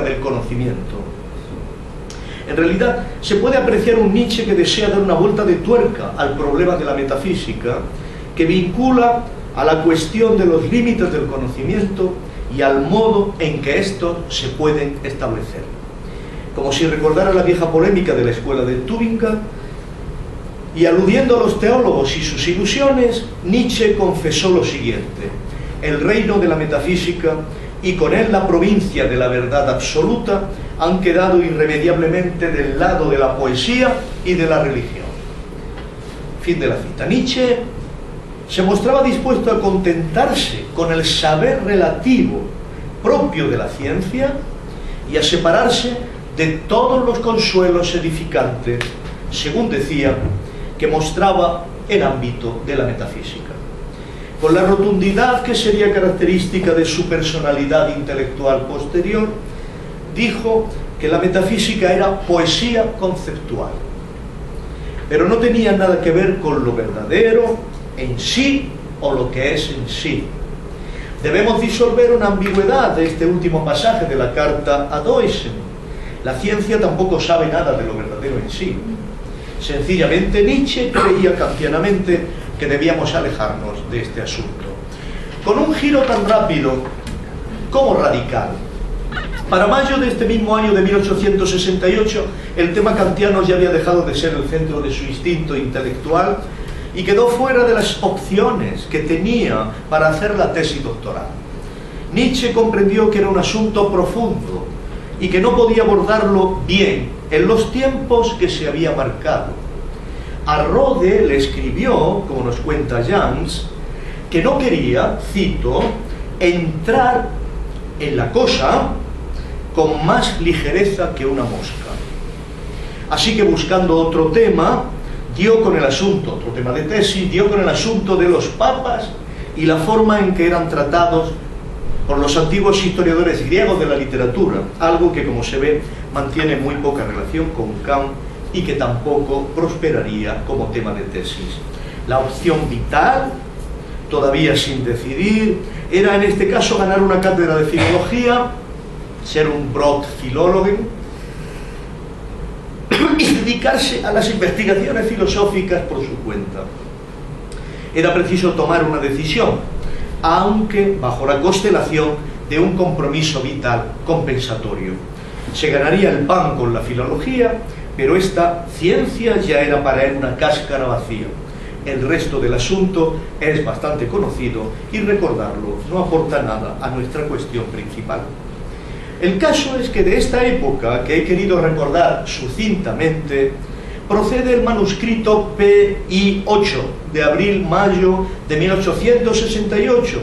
Speaker 3: del conocimiento. En realidad, se puede apreciar un Nietzsche que desea dar una vuelta de tuerca al problema de la metafísica, que vincula a la cuestión de los límites del conocimiento y al modo en que estos se pueden establecer. Como si recordara la vieja polémica de la escuela de Tübingen, y aludiendo a los teólogos y sus ilusiones, Nietzsche confesó lo siguiente: el reino de la metafísica y con él la provincia de la verdad absoluta han quedado irremediablemente del lado de la poesía y de la religión. Fin de la cita. Nietzsche se mostraba dispuesto a contentarse con el saber relativo propio de la ciencia y a separarse de todos los consuelos edificantes, según decía, que mostraba el ámbito de la metafísica. Con la rotundidad que sería característica de su personalidad intelectual posterior, dijo que la metafísica era poesía conceptual, pero no tenía nada que ver con lo verdadero en sí o lo que es en sí. Debemos disolver una ambigüedad de este último pasaje de la carta a Deussen. La ciencia tampoco sabe nada de lo verdadero en sí. Sencillamente Nietzsche creía kantianamente que debíamos alejarnos de este asunto. Con un giro tan rápido como radical, para mayo de este mismo año de 1868, el tema kantiano ya había dejado de ser el centro de su instinto intelectual y quedó fuera de las opciones que tenía para hacer la tesis doctoral. Nietzsche comprendió que era un asunto profundo y que no podía abordarlo bien en los tiempos que se había marcado. A Rode le escribió, como nos cuenta Jans, que no quería, cito, entrar en la cosa con más ligereza que una mosca. Así que buscando otro tema, dio con el asunto, otro tema de tesis, dio con el asunto de los papas y la forma en que eran tratados por los antiguos historiadores griegos de la literatura, algo que, como se ve, mantiene muy poca relación con Kant y que tampoco prosperaría como tema de tesis. La opción vital, todavía sin decidir, era en este caso ganar una cátedra de filología, ser un Brotphilologen y dedicarse a las investigaciones filosóficas por su cuenta. Era preciso tomar una decisión, aunque bajo la constelación de un compromiso vital compensatorio. Se ganaría el pan con la filología, pero esta ciencia ya era para él una cáscara vacía. El resto del asunto es bastante conocido y recordarlo no aporta nada a nuestra cuestión principal. El caso es que de esta época, que he querido recordar sucintamente, procede el manuscrito PI 8 de abril-mayo de 1868,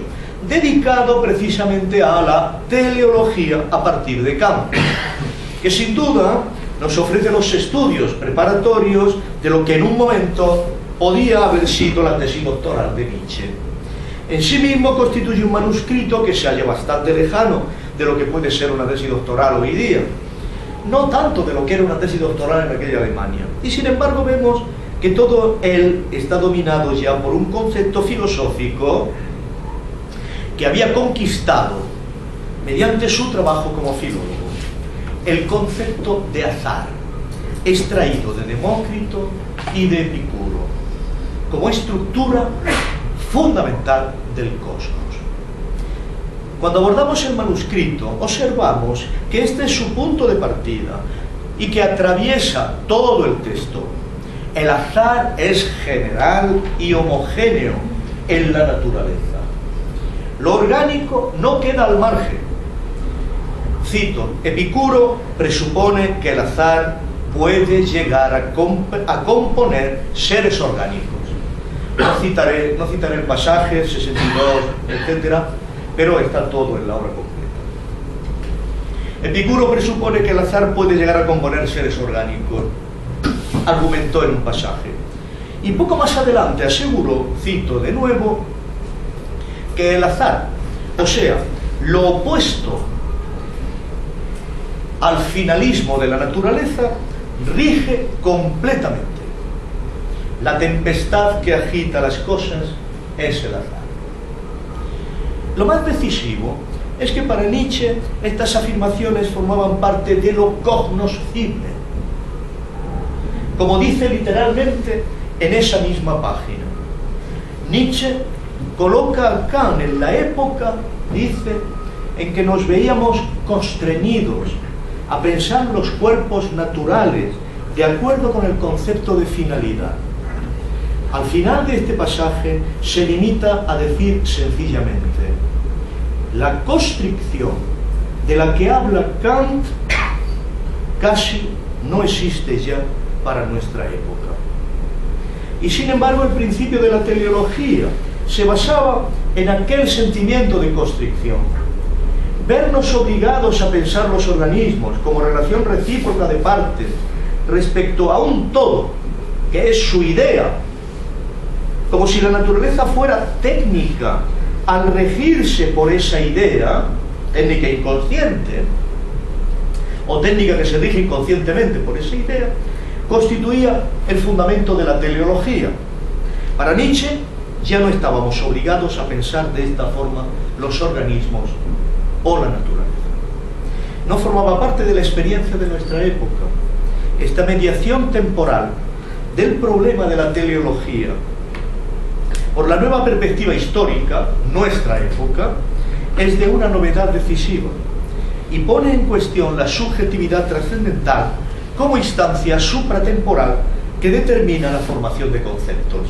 Speaker 3: dedicado precisamente a la teleología a partir de Kant, que sin duda nos ofrece los estudios preparatorios de lo que en un momento podía haber sido la tesis doctoral de Nietzsche. En sí mismo constituye un manuscrito que se halla bastante lejano de lo que puede ser una tesis doctoral hoy día, no tanto de lo que era una tesis doctoral en aquella Alemania. Y sin embargo vemos que todo él está dominado ya por un concepto filosófico que había conquistado mediante su trabajo como filólogo, el concepto de azar, extraído de Demócrito y de Epicuro, como estructura fundamental del cosmos. Cuando abordamos el manuscrito, observamos que este es su punto de partida y que atraviesa todo el texto. El azar es general y homogéneo en la naturaleza. Lo orgánico no queda al margen. Cito, Epicuro presupone que el azar puede llegar a componer seres orgánicos. No citaré el pasaje, 62, etc., pero está todo en la obra completa. Epicuro presupone que el azar puede llegar a componer seres orgánicos, argumentó en un pasaje. Y poco más adelante aseguró, cito de nuevo, que el azar, o sea, lo opuesto al finalismo de la naturaleza, rige completamente. La tempestad que agita las cosas es el azar. Lo más decisivo es que para Nietzsche estas afirmaciones formaban parte de lo cognoscible, como dice literalmente en esa misma página. Nietzsche coloca a Kant en la época, dice, en que nos veíamos constreñidos a pensar los cuerpos naturales de acuerdo con el concepto de finalidad. Al final de este pasaje se limita a decir sencillamente: la constricción de la que habla Kant casi no existe ya para nuestra época. Y sin embargo el principio de la teleología se basaba en aquel sentimiento de constricción. Vernos obligados a pensar los organismos como relación recíproca de partes respecto a un todo, que es su idea, como si la naturaleza fuera técnica al regirse por esa idea, técnica inconsciente, o técnica que se rige inconscientemente por esa idea, constituía el fundamento de la teleología. Para Nietzsche ya no estábamos obligados a pensar de esta forma los organismos o la naturaleza. No formaba parte de la experiencia de nuestra época. Esta mediación temporal del problema de la teleología por la nueva perspectiva histórica, nuestra época, es de una novedad decisiva y pone en cuestión la subjetividad trascendental como instancia supratemporal que determina la formación de conceptos.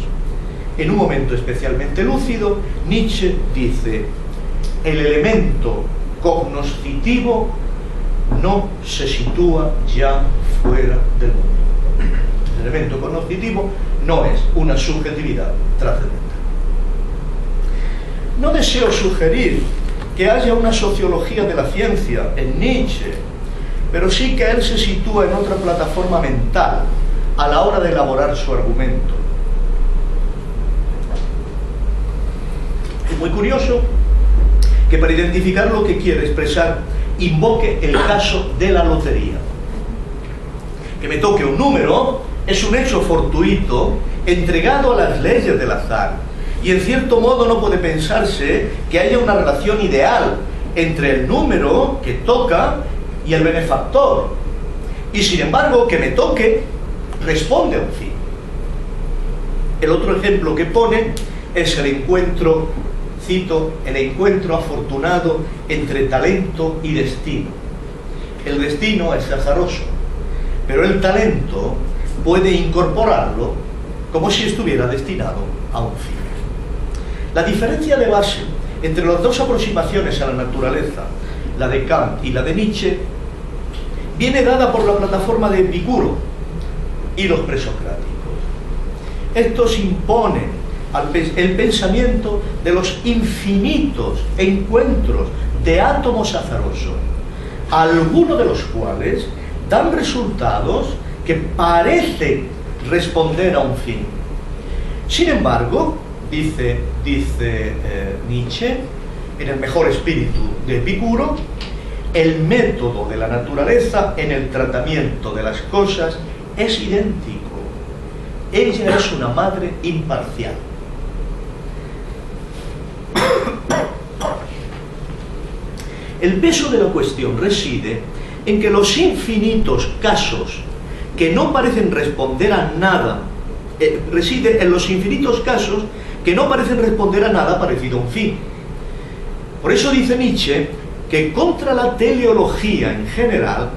Speaker 3: En un momento especialmente lúcido, Nietzsche dice: el elemento cognoscitivo no se sitúa ya fuera del mundo. El elemento cognoscitivo no es una subjetividad trascendental. No deseo sugerir que haya una sociología de la ciencia en Nietzsche, pero sí que él se sitúa en otra plataforma mental a la hora de elaborar su argumento. Es muy curioso que para identificar lo que quiere expresar invoque el caso de la lotería. Que me toque un número es un hecho fortuito entregado a las leyes del azar, y en cierto modo no puede pensarse que haya una relación ideal entre el número que toca y el benefactor, y sin embargo que me toque responde a un fin. El otro ejemplo que pone es el encuentro, cito, el encuentro afortunado entre talento y destino. El destino es azaroso, pero el talento puede incorporarlo como si estuviera destinado a un fin. La diferencia de base entre las dos aproximaciones a la naturaleza, la de Kant y la de Nietzsche, viene dada por la plataforma de Epicuro y los presocráticos. Estos imponen el pensamiento de los infinitos encuentros de átomos azarosos, algunos de los cuales dan resultados que parecen responder a un fin. Sin embargo, dice Nietzsche, en el mejor espíritu de Epicuro, el método de la naturaleza en el tratamiento de las cosas es idéntico. Ella es una madre imparcial. El peso de la cuestión reside en que los infinitos casos que no parecen responder a nada, reside en los infinitos casos que no parecen responder a nada parecido a un fin. Por eso dice Nietzsche que contra la teleología en general,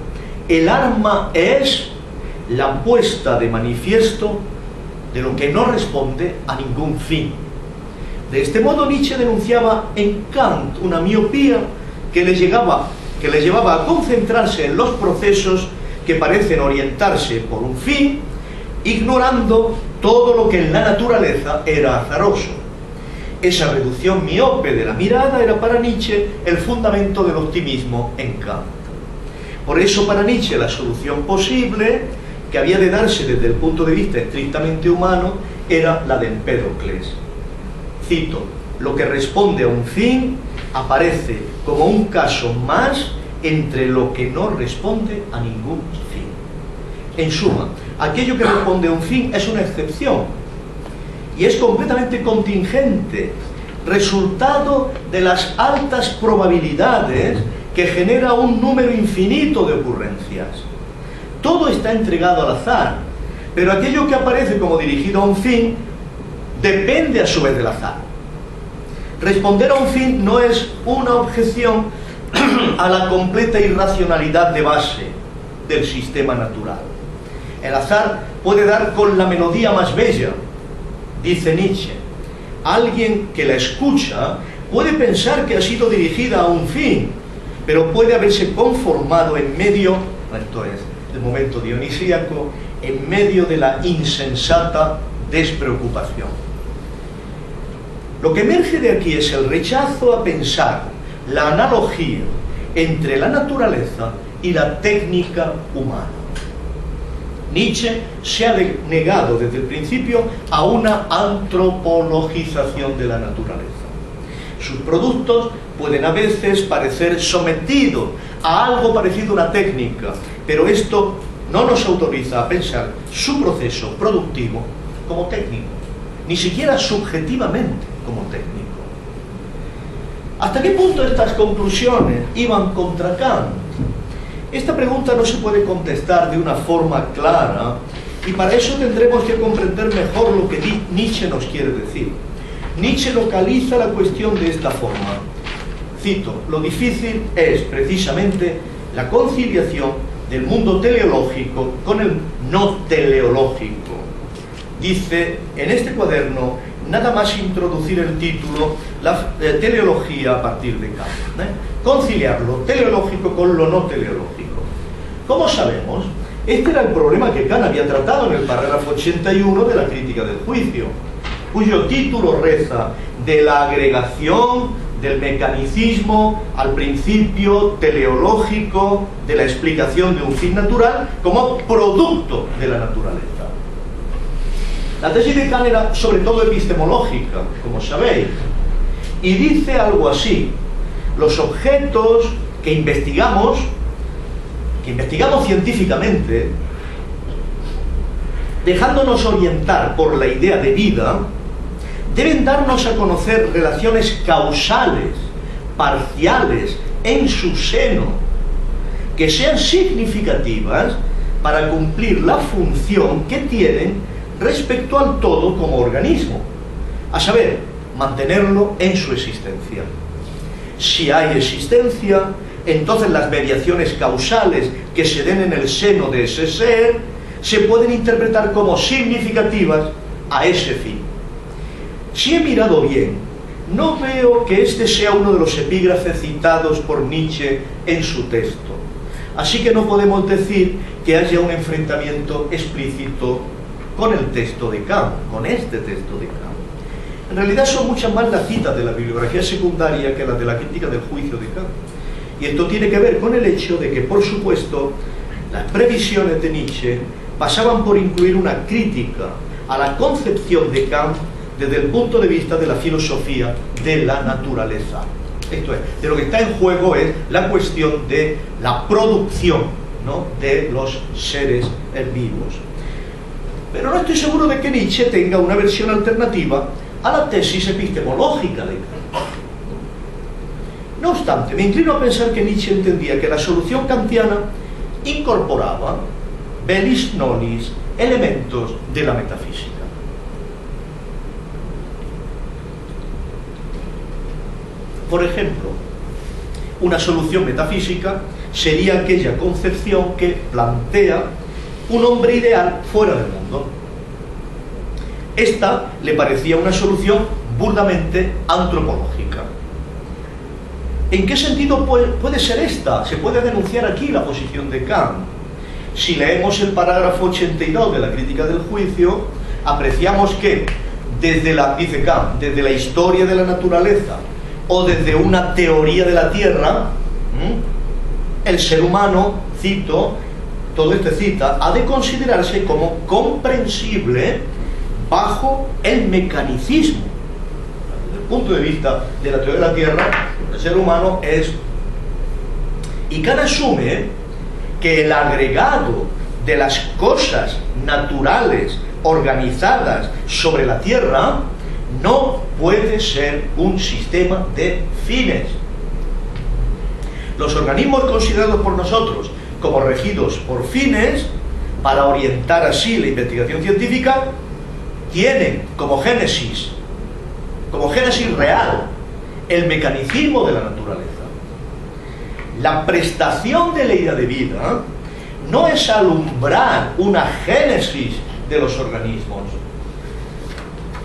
Speaker 3: el arma es la puesta de manifiesto de lo que no responde a ningún fin. De este modo Nietzsche denunciaba en Kant una miopía que le llevaba a concentrarse en los procesos que parecen orientarse por un fin, ignorando todo lo que en la naturaleza era azaroso. Esa reducción miope de la mirada era para Nietzsche el fundamento del optimismo en Kant. Por eso para Nietzsche la solución posible, que había de darse desde el punto de vista estrictamente humano, era la de Empédocles. Cito: lo que responde a un fin aparece como un caso más entre lo que no responde a ningún fin. En suma, aquello que responde a un fin es una excepción y es completamente contingente, resultado de las altas probabilidades que genera un número infinito de ocurrencias. Todo está entregado al azar, pero aquello que aparece como dirigido a un fin depende a su vez del azar. Responder a un fin no es una objeción a la completa irracionalidad de base del sistema natural. El azar puede dar con la melodía más bella, dice Nietzsche. Alguien que la escucha puede pensar que ha sido dirigida a un fin, pero puede haberse conformado en medio, esto es el momento dionisíaco, en medio de la insensata despreocupación. Lo que emerge de aquí es el rechazo a pensar la analogía entre la naturaleza y la técnica humana. Nietzsche se ha negado desde el principio a una antropologización de la naturaleza. Sus productos pueden a veces parecer sometidos a algo parecido a una técnica, pero esto no nos autoriza a pensar su proceso productivo como técnico, ni siquiera subjetivamente como técnico. ¿Hasta qué punto estas conclusiones iban contra Kant? Esta pregunta no se puede contestar de una forma clara y para eso tendremos que comprender mejor lo que Nietzsche nos quiere decir. Nietzsche localiza la cuestión de esta forma. Cito: lo difícil es precisamente la conciliación del mundo teleológico con el no teleológico. Dice en este cuaderno, nada más introducir el título, la teleología a partir de Kant. Conciliar lo teleológico con lo no teleológico. ¿Cómo sabemos? Este era el problema que Kant había tratado en el párrafo 81 de la Crítica del Juicio, cuyo título reza: de la agregación del mecanicismo al principio teleológico de la explicación de un fin natural como producto de la naturaleza. La tesis de Kant era sobre todo epistemológica, como sabéis, y dice algo así: los objetos que investigamos científicamente, dejándonos orientar por la idea de vida, deben darnos a conocer relaciones causales, parciales, en su seno, que sean significativas para cumplir la función que tienen respecto al todo como organismo, a saber, mantenerlo en su existencia. Si hay existencia, entonces las mediaciones causales que se den en el seno de ese ser se pueden interpretar como significativas a ese fin. Si he mirado bien, no veo que este sea uno de los epígrafes citados por Nietzsche en su texto, así que no podemos decir que haya un enfrentamiento explícito con el texto de Kant, con este texto de Kant. En realidad son muchas más las citas de la bibliografía secundaria que las de la Crítica del Juicio de Kant. Y esto tiene que ver con el hecho de que, por supuesto, las previsiones de Nietzsche pasaban por incluir una crítica a la concepción de Kant desde el punto de vista de la filosofía de la naturaleza. Esto es, de lo que está en juego es la cuestión de la producción, ¿no?, de los seres vivos. Pero no estoy seguro de que Nietzsche tenga una versión alternativa a la tesis epistemológica de Kant. No obstante, me inclino a pensar que Nietzsche entendía que la solución kantiana incorporaba velis nonis, elementos de la metafísica. Por ejemplo, una solución metafísica sería aquella concepción que plantea un hombre ideal fuera del mundo. Esta le parecía una solución burdamente antropológica. ¿En qué sentido puede ser esta? Se puede denunciar aquí la posición de Kant. Si leemos el parágrafo 82 de la Crítica del Juicio, apreciamos que dice Kant, desde la historia de la naturaleza o desde una teoría de la Tierra, el ser humano, cito, todo este cita, ha de considerarse como comprensible bajo el mecanicismo. Desde el punto de vista de la teoría de la Tierra, el ser humano es... Y Kant asume que el agregado de las cosas naturales organizadas sobre la Tierra no puede ser un sistema de fines. Los organismos considerados por nosotros como regidos por fines, para orientar así la investigación científica, tienen como génesis real, el mecanicismo de la naturaleza. La prestación de la idea de vida no es alumbrar una génesis de los organismos,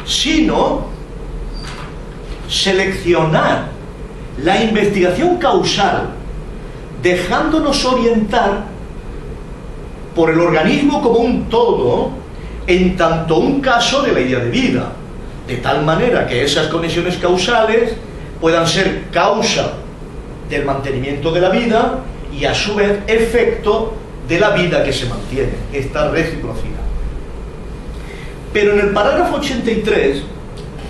Speaker 3: sino seleccionar la investigación causal, dejándonos orientar por el organismo como un todo, en tanto un caso de la idea de vida, de tal manera que esas conexiones causales puedan ser causa del mantenimiento de la vida y a su vez efecto de la vida que se mantiene, esta reciprocidad. Pero en el parágrafo 83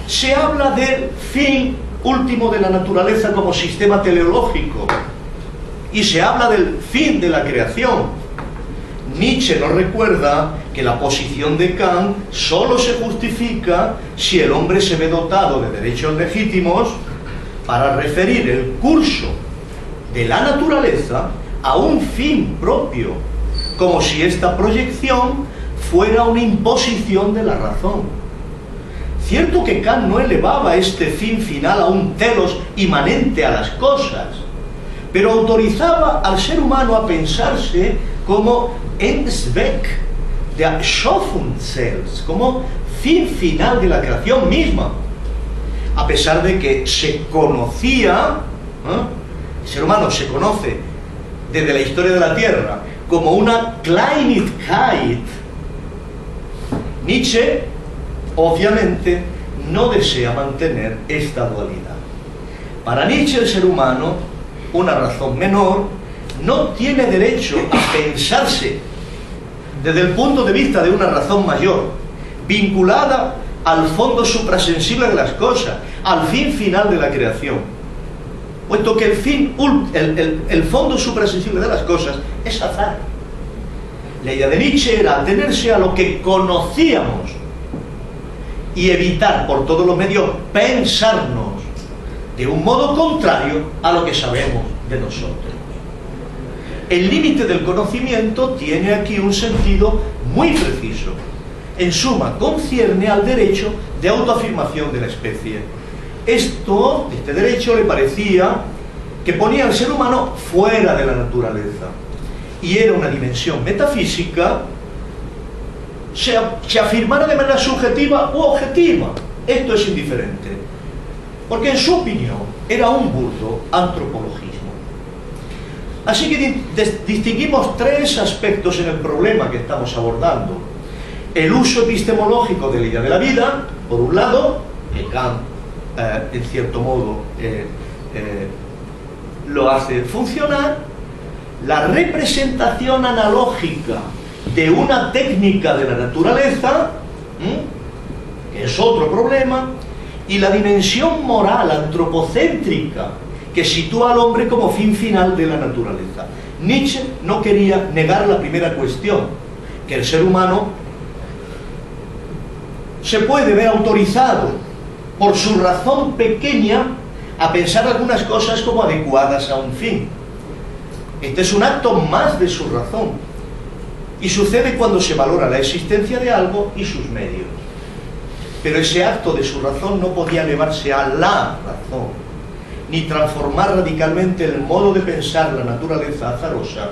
Speaker 3: se habla del fin último de la naturaleza como sistema teleológico y se habla del fin de la creación. Nietzsche nos recuerda que la posición de Kant solo se justifica si el hombre se ve dotado de derechos legítimos para referir el curso de la naturaleza a un fin propio, como si esta proyección fuera una imposición de la razón. Cierto que Kant no elevaba este fin final a un telos inmanente a las cosas, pero autorizaba al ser humano a pensarse como Endzweck der Schöpfung selbst, como fin final de la creación misma, a pesar de que se conocía, el ser humano se conoce desde la historia de la Tierra como una Kleinigkeit. Nietzsche obviamente no desea mantener esta dualidad. Para Nietzsche el ser humano, una razón menor, no tiene derecho a pensarse desde el punto de vista de una razón mayor, vinculada al fondo suprasensible de las cosas, al fin final de la creación, puesto que el fondo suprasensible de las cosas es azar. La idea de Nietzsche era atenerse a lo que conocíamos y evitar por todos los medios pensarnos de un modo contrario a lo que sabemos de nosotros. El límite del conocimiento tiene aquí un sentido muy preciso. En suma, concierne al derecho de autoafirmación de la especie. Este derecho le parecía que ponía al ser humano fuera de la naturaleza y era una dimensión metafísica, se afirmara de manera subjetiva u objetiva. Esto es indiferente, porque en su opinión era un burdo antropologismo. Así que distinguimos tres aspectos en el problema que estamos abordando. El uso epistemológico de la idea de la vida, por un lado, que Kant, en cierto modo, lo hace funcionar. La representación analógica de una técnica de la naturaleza, que es otro problema, y la dimensión moral antropocéntrica que sitúa al hombre como fin final de la naturaleza. Nietzsche no quería negar la primera cuestión, que el ser humano se puede ver autorizado por su razón pequeña a pensar algunas cosas como adecuadas a un fin. Este es un acto más de su razón, y sucede cuando se valora la existencia de algo y sus medios. Pero ese acto de su razón no podía elevarse a la razón, ni transformar radicalmente el modo de pensar la naturaleza azarosa,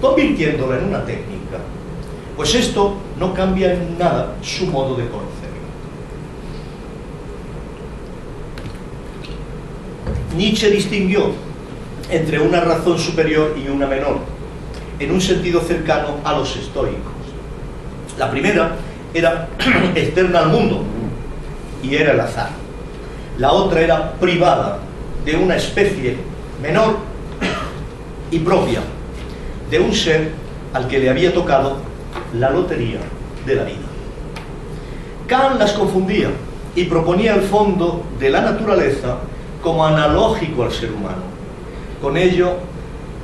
Speaker 3: convirtiéndola en una técnica, pues esto no cambia en nada su modo de conocer. Nietzsche distinguió entre una razón superior y una menor, en un sentido cercano a los estoicos. La primera era externa al mundo, y era el azar. La otra era privada de una especie menor y propia de un ser al que le había tocado la lotería de la vida. Kant las confundía y proponía el fondo de la naturaleza como analógico al ser humano. Con ello,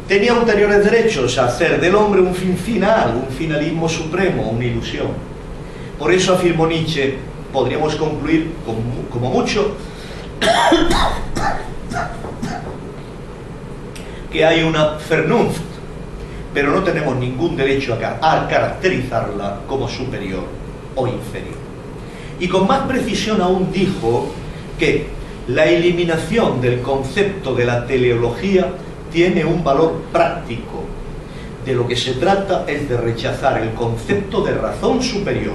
Speaker 3: tenía ulteriores derechos a hacer del hombre un fin final, un finalismo supremo, una ilusión. Por eso afirmó Nietzsche, podríamos concluir como mucho, que hay una Vernunft, pero no tenemos ningún derecho a caracterizarla como superior o inferior. Y con más precisión aún dijo que la eliminación del concepto de la teleología tiene un valor práctico. De lo que se trata es de rechazar el concepto de razón superior.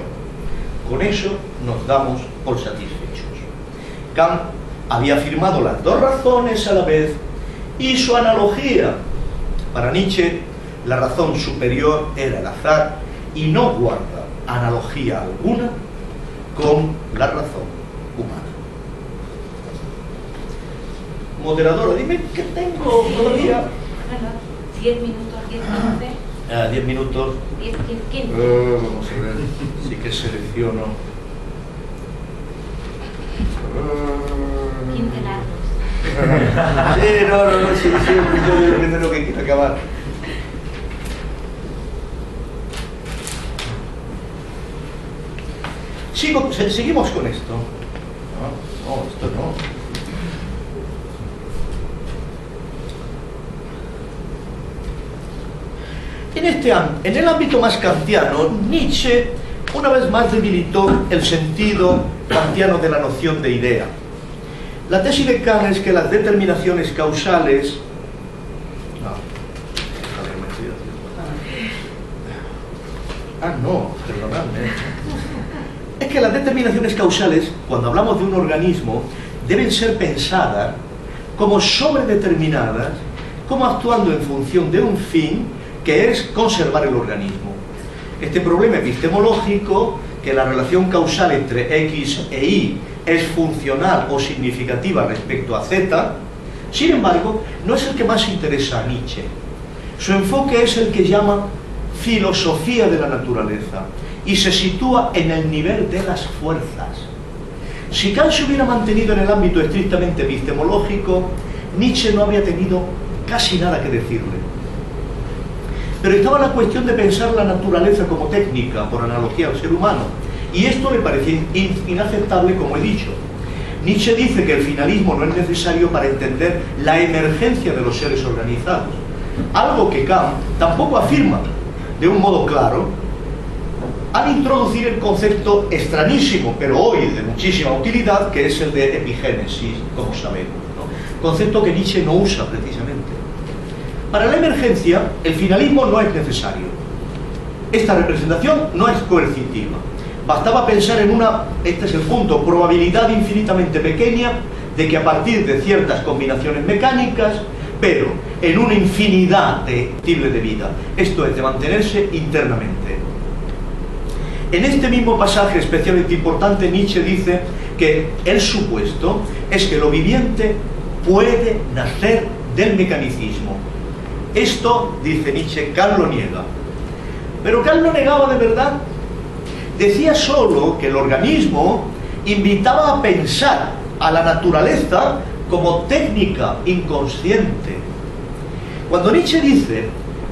Speaker 3: Con eso nos damos por satisfechos. Kant había afirmado las dos razones a la vez y su analogía. Para Nietzsche, la razón superior era el azar y no guarda analogía alguna con la razón humana. Moderadora, dime que tengo todavía.
Speaker 1: Bueno, 10 minutos, 10, 15.
Speaker 3: 10 minutos.
Speaker 1: 10, 15.
Speaker 3: Vamos a ver, sí que selecciono.
Speaker 1: 15 largos.
Speaker 3: Sí, yo lo primero que quiero acabar. Seguimos con esto. No, esto no. En el ámbito más kantiano, Nietzsche una vez más debilitó el sentido kantiano de la noción de idea. La tesis de Kant es que las determinaciones causales... perdonadme. Es que las determinaciones causales, cuando hablamos de un organismo, deben ser pensadas como sobredeterminadas, como actuando en función de un fin, que es conservar el organismo. Este problema epistemológico, que la relación causal entre X e Y es funcional o significativa respecto a Z, sin embargo, no es el que más interesa a Nietzsche. Su enfoque es el que llama filosofía de la naturaleza y se sitúa en el nivel de las fuerzas. Si Kant se hubiera mantenido en el ámbito estrictamente epistemológico, Nietzsche no habría tenido casi nada que decirle. Pero estaba la cuestión de pensar la naturaleza como técnica, por analogía al ser humano, y esto le parecía inaceptable, como he dicho. Nietzsche dice que el finalismo no es necesario para entender la emergencia de los seres organizados, algo que Kant tampoco afirma de un modo claro, al introducir el concepto extrañísimo, pero hoy de muchísima utilidad, que es el de epigénesis, como sabemos, ¿no? Concepto que Nietzsche no usa precisamente. Para la emergencia, el finalismo no es necesario. Esta representación no es coercitiva. Bastaba pensar en una, este es el punto, probabilidad infinitamente pequeña de que a partir de ciertas combinaciones mecánicas, pero en una infinidad de tipos de vida, esto es, de mantenerse internamente. En este mismo pasaje especialmente importante, Nietzsche dice que el supuesto es que lo viviente puede nacer del mecanicismo. Esto, dice Nietzsche, Kant lo niega. Pero Kant lo negaba de verdad. Decía solo que el organismo invitaba a pensar a la naturaleza como técnica inconsciente. Cuando Nietzsche dice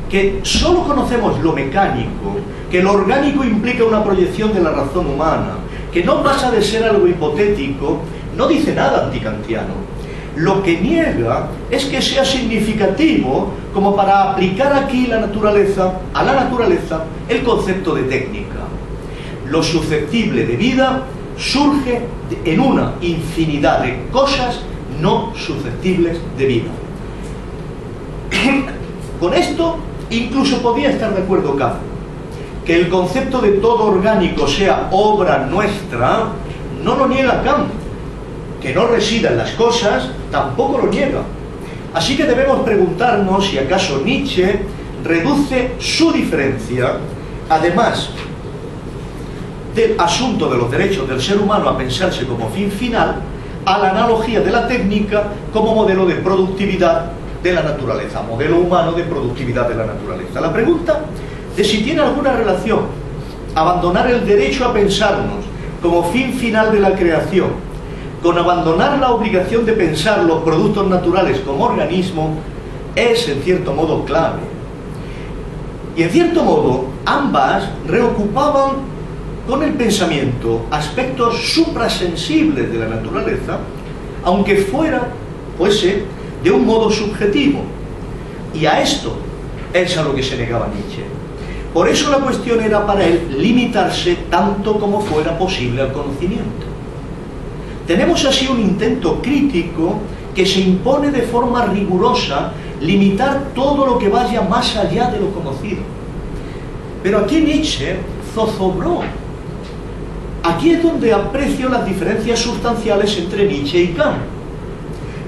Speaker 3: que solo conocemos lo mecánico, que lo orgánico implica una proyección de la razón humana, que no pasa de ser algo hipotético, no dice nada antikantiano. Lo que niega es que sea significativo como para aplicar aquí a la naturaleza el concepto de técnica. Lo susceptible de vida surge en una infinidad de cosas no susceptibles de vida. Con esto incluso podía estar de acuerdo Kant. Que el concepto de todo orgánico sea obra nuestra, no lo niega Kant. Que no resida en las cosas, tampoco lo niega. Así que debemos preguntarnos si acaso Nietzsche reduce su diferencia, además del asunto de los derechos del ser humano a pensarse como fin final, a la analogía de la técnica como modelo de productividad de la naturaleza, modelo humano de productividad de la naturaleza. La pregunta de si tiene alguna relación abandonar el derecho a pensarnos como fin final de la creación con abandonar la obligación de pensar los productos naturales como organismo es en cierto modo clave. Y en cierto modo ambas reocupaban con el pensamiento aspectos suprasensibles de la naturaleza, aunque fuese de un modo subjetivo. Y a esto es a lo que se negaba Nietzsche. Por eso la cuestión era para él limitarse tanto como fuera posible al conocimiento. Tenemos así un intento crítico que se impone de forma rigurosa limitar todo lo que vaya más allá de lo conocido. Pero aquí Nietzsche zozobró. Aquí es donde aprecio las diferencias sustanciales entre Nietzsche y Kant.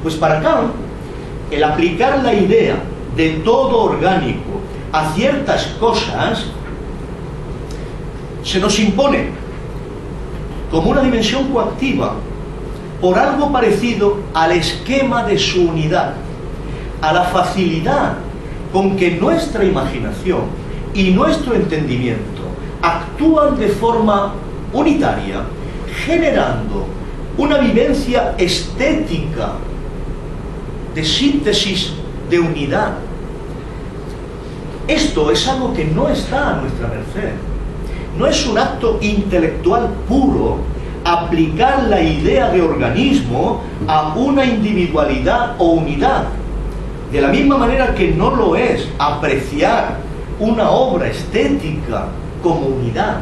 Speaker 3: Pues para Kant, el aplicar la idea de todo orgánico a ciertas cosas se nos impone como una dimensión coactiva por algo parecido al esquema de su unidad, a la facilidad con que nuestra imaginación y nuestro entendimiento actúan de forma unitaria, generando una vivencia estética de síntesis, de unidad. Esto es algo que no está a nuestra merced. No es un acto intelectual puro aplicar la idea de organismo a una individualidad o unidad. De la misma manera que no lo es apreciar una obra estética como unidad.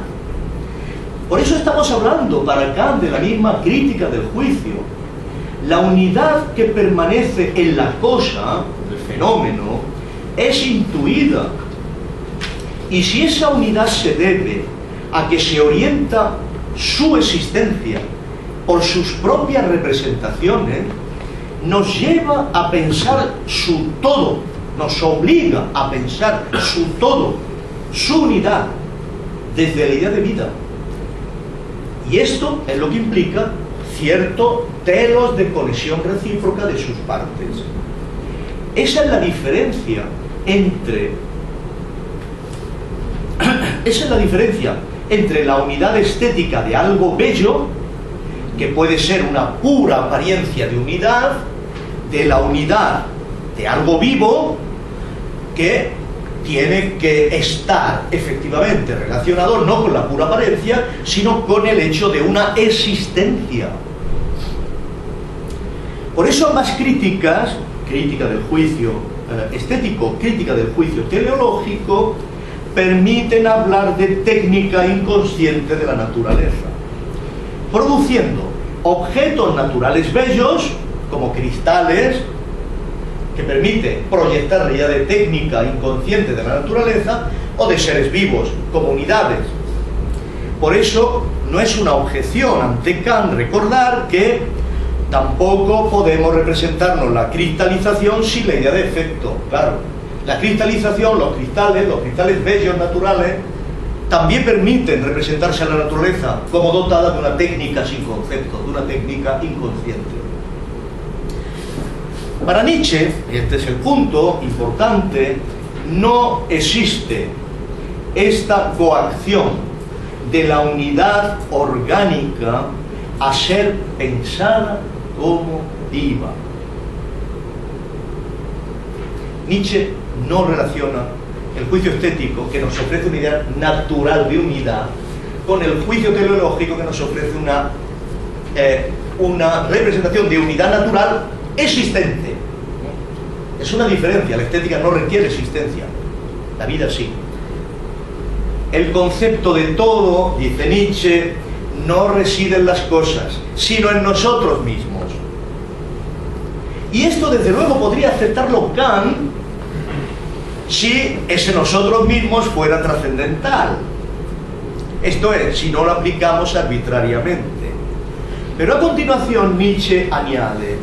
Speaker 3: Por eso estamos hablando para Kant de la misma crítica del juicio. La unidad que permanece en la cosa, el fenómeno, es intuida. Y si esa unidad se debe a que se orienta su existencia por sus propias representaciones, nos lleva a pensar su todo, nos obliga a pensar su todo, su unidad, desde la idea de vida. Y esto es lo que implica cierto telos de conexión recíproca de sus partes. Esa es la diferencia entre la unidad estética de algo bello, que puede ser una pura apariencia de unidad, de la unidad de algo vivo, que tiene que estar efectivamente relacionado no con la pura apariencia, sino con el hecho de una existencia. Por eso ambas críticas, crítica del juicio estético, crítica del juicio teleológico, permiten hablar de técnica inconsciente de la naturaleza, produciendo objetos naturales bellos, como cristales, que permite proyectar la idea de técnica inconsciente de la naturaleza, o de seres vivos, como unidades. Por eso no es una objeción ante Kant recordar que tampoco podemos representarnos la cristalización sin la idea de efecto. Claro, la cristalización, los cristales bellos naturales, también permiten representarse a la naturaleza como dotada de una técnica sin concepto, de una técnica inconsciente. Para Nietzsche, y este es el punto importante, no existe esta coacción de la unidad orgánica a ser pensada como viva. Nietzsche no relaciona el juicio estético, que nos ofrece una idea natural de unidad, con el juicio teleológico, que nos ofrece una representación de unidad natural existente. Es una diferencia. La estética no requiere existencia, la vida sí. El concepto de todo, dice Nietzsche, no reside en las cosas, sino en nosotros mismos. Y esto desde luego podría aceptarlo Kant si ese nosotros mismos fuera trascendental. Esto es, si no lo aplicamos arbitrariamente. Pero a continuación Nietzsche añade: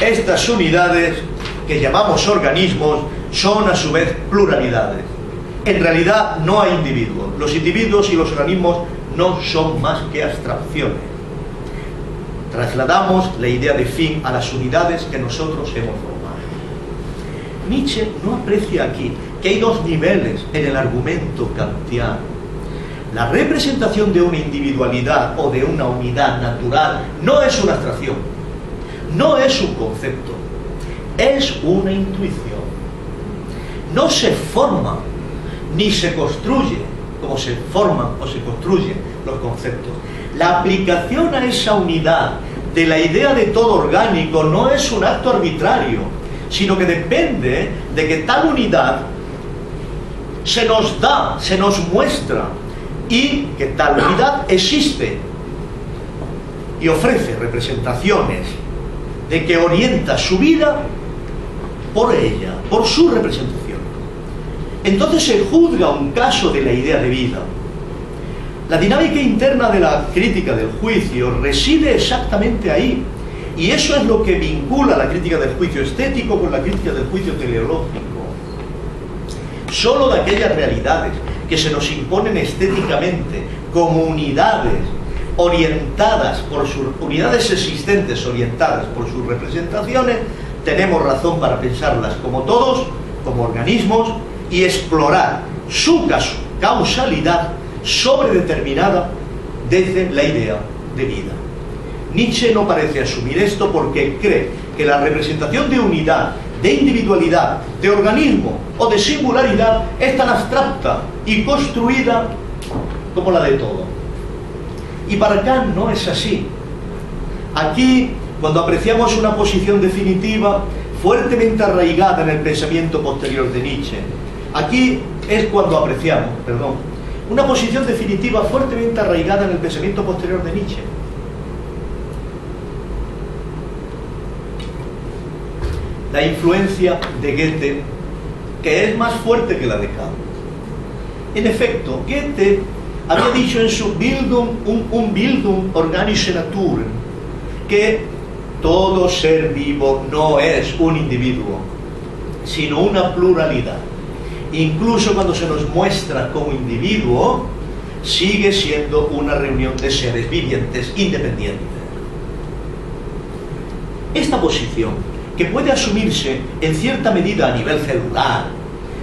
Speaker 3: estas unidades que llamamos organismos son a su vez pluralidades. En realidad no hay individuos. Los individuos y los organismos no son más que abstracciones. Trasladamos la idea de fin a las unidades que nosotros hemos formado. Nietzsche no aprecia aquí que hay dos niveles en el argumento kantiano. La representación de una individualidad o de una unidad natural no es una abstracción, no es un concepto, es una intuición. No se forma ni se construye como se forman o se construyen los conceptos. La aplicación a esa unidad de la idea de todo orgánico no es un acto arbitrario, sino que depende de que tal unidad se nos da, se nos muestra, y que tal unidad existe y ofrece representaciones de que orienta su vida por ella, por su representación. Entonces se juzga un caso de la idea de vida. La dinámica interna de la crítica del juicio reside exactamente ahí, y eso es lo que vincula la crítica del juicio estético con la crítica del juicio teleológico. Solo de aquellas realidades que se nos imponen estéticamente como unidades orientadas por sus unidades existentes, orientadas por sus representaciones, tenemos razón para pensarlas como todos, como organismos, y explorar su causalidad sobredeterminada desde la idea de vida. Nietzsche no parece asumir esto porque cree que la representación de unidad, de individualidad, de organismo o de singularidad es tan abstracta y construida como la de todo. Y para Kant no es así. Aquí, cuando apreciamos una posición definitiva fuertemente arraigada en el pensamiento posterior de Nietzsche, aquí es cuando apreciamos, una posición definitiva fuertemente arraigada en el pensamiento posterior de Nietzsche. La influencia de Goethe, que es más fuerte que la de Kant. En efecto, Goethe había dicho en su Bildung organische Natur que todo ser vivo no es un individuo, sino una pluralidad. Incluso cuando se nos muestra como individuo, sigue siendo una reunión de seres vivientes independientes. Esta posición, que puede asumirse en cierta medida a nivel celular,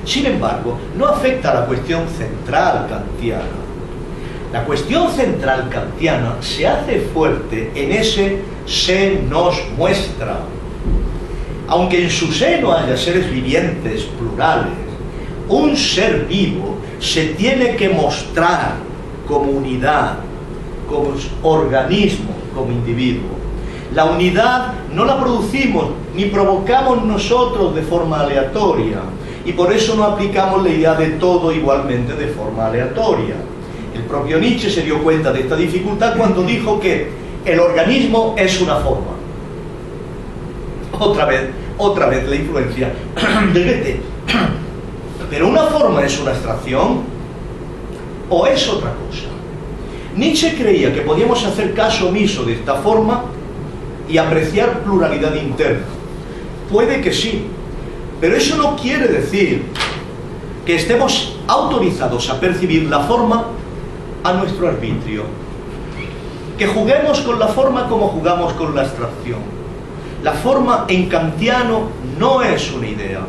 Speaker 3: sin embargo, no afecta a la cuestión central kantiana. La cuestión central kantiana se hace fuerte en ese se nos muestra. Aunque en su seno haya seres vivientes plurales, un ser vivo se tiene que mostrar como unidad, como organismo, como individuo. La unidad no la producimos ni provocamos nosotros de forma aleatoria, y por eso no aplicamos la idea de todo igualmente de forma aleatoria. El propio Nietzsche se dio cuenta de esta dificultad cuando dijo que el organismo es una forma. Otra vez la influencia de Goethe. Pero una forma es una abstracción o es otra cosa. Nietzsche creía que podíamos hacer caso omiso de esta forma y apreciar pluralidad interna. Puede que sí, pero eso no quiere decir que estemos autorizados a percibir la forma a nuestro arbitrio, que juguemos con la forma como jugamos con la abstracción. La forma en kantiano no es una idea,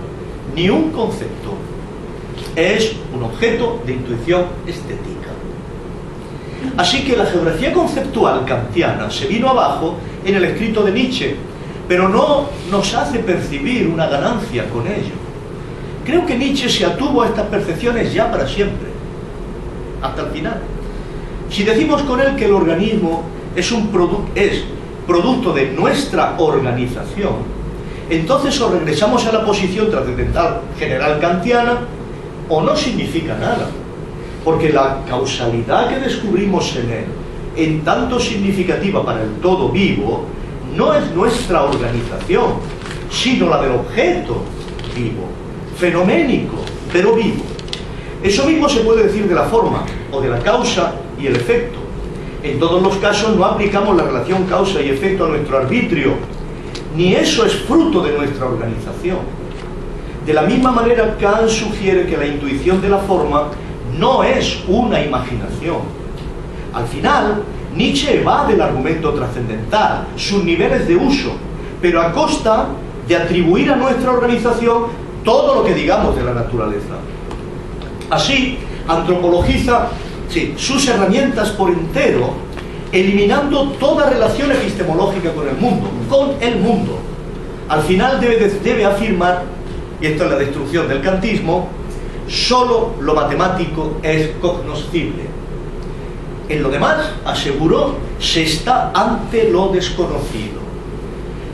Speaker 3: ni un concepto, es un objeto de intuición estética. Así que la geografía conceptual kantiana se vino abajo en el escrito de Nietzsche, pero no nos hace percibir una ganancia con ello. Creo que Nietzsche se atuvo a estas percepciones ya para siempre, hasta el final. Si decimos con él que el organismo es producto de nuestra organización, entonces o regresamos a la posición trascendental general kantiana o no significa nada, porque la causalidad que descubrimos en él, en tanto significativa para el todo vivo, no es nuestra organización, sino la del objeto vivo, fenoménico, pero vivo. Eso mismo se puede decir de la forma, o de la causa y el efecto. En todos los casos no aplicamos la relación causa y efecto a nuestro arbitrio, ni eso es fruto de nuestra organización. De la misma manera, Kant sugiere que la intuición de la forma no es una imaginación. Al final, Nietzsche evade el argumento trascendental, sus niveles de uso, pero a costa de atribuir a nuestra organización todo lo que digamos de la naturaleza. Así, antropologiza sus herramientas por entero, eliminando toda relación epistemológica con el mundo. Al final debe afirmar, y esto es la destrucción del kantismo, solo lo matemático es cognoscible. En lo demás, aseguró, se está ante lo desconocido.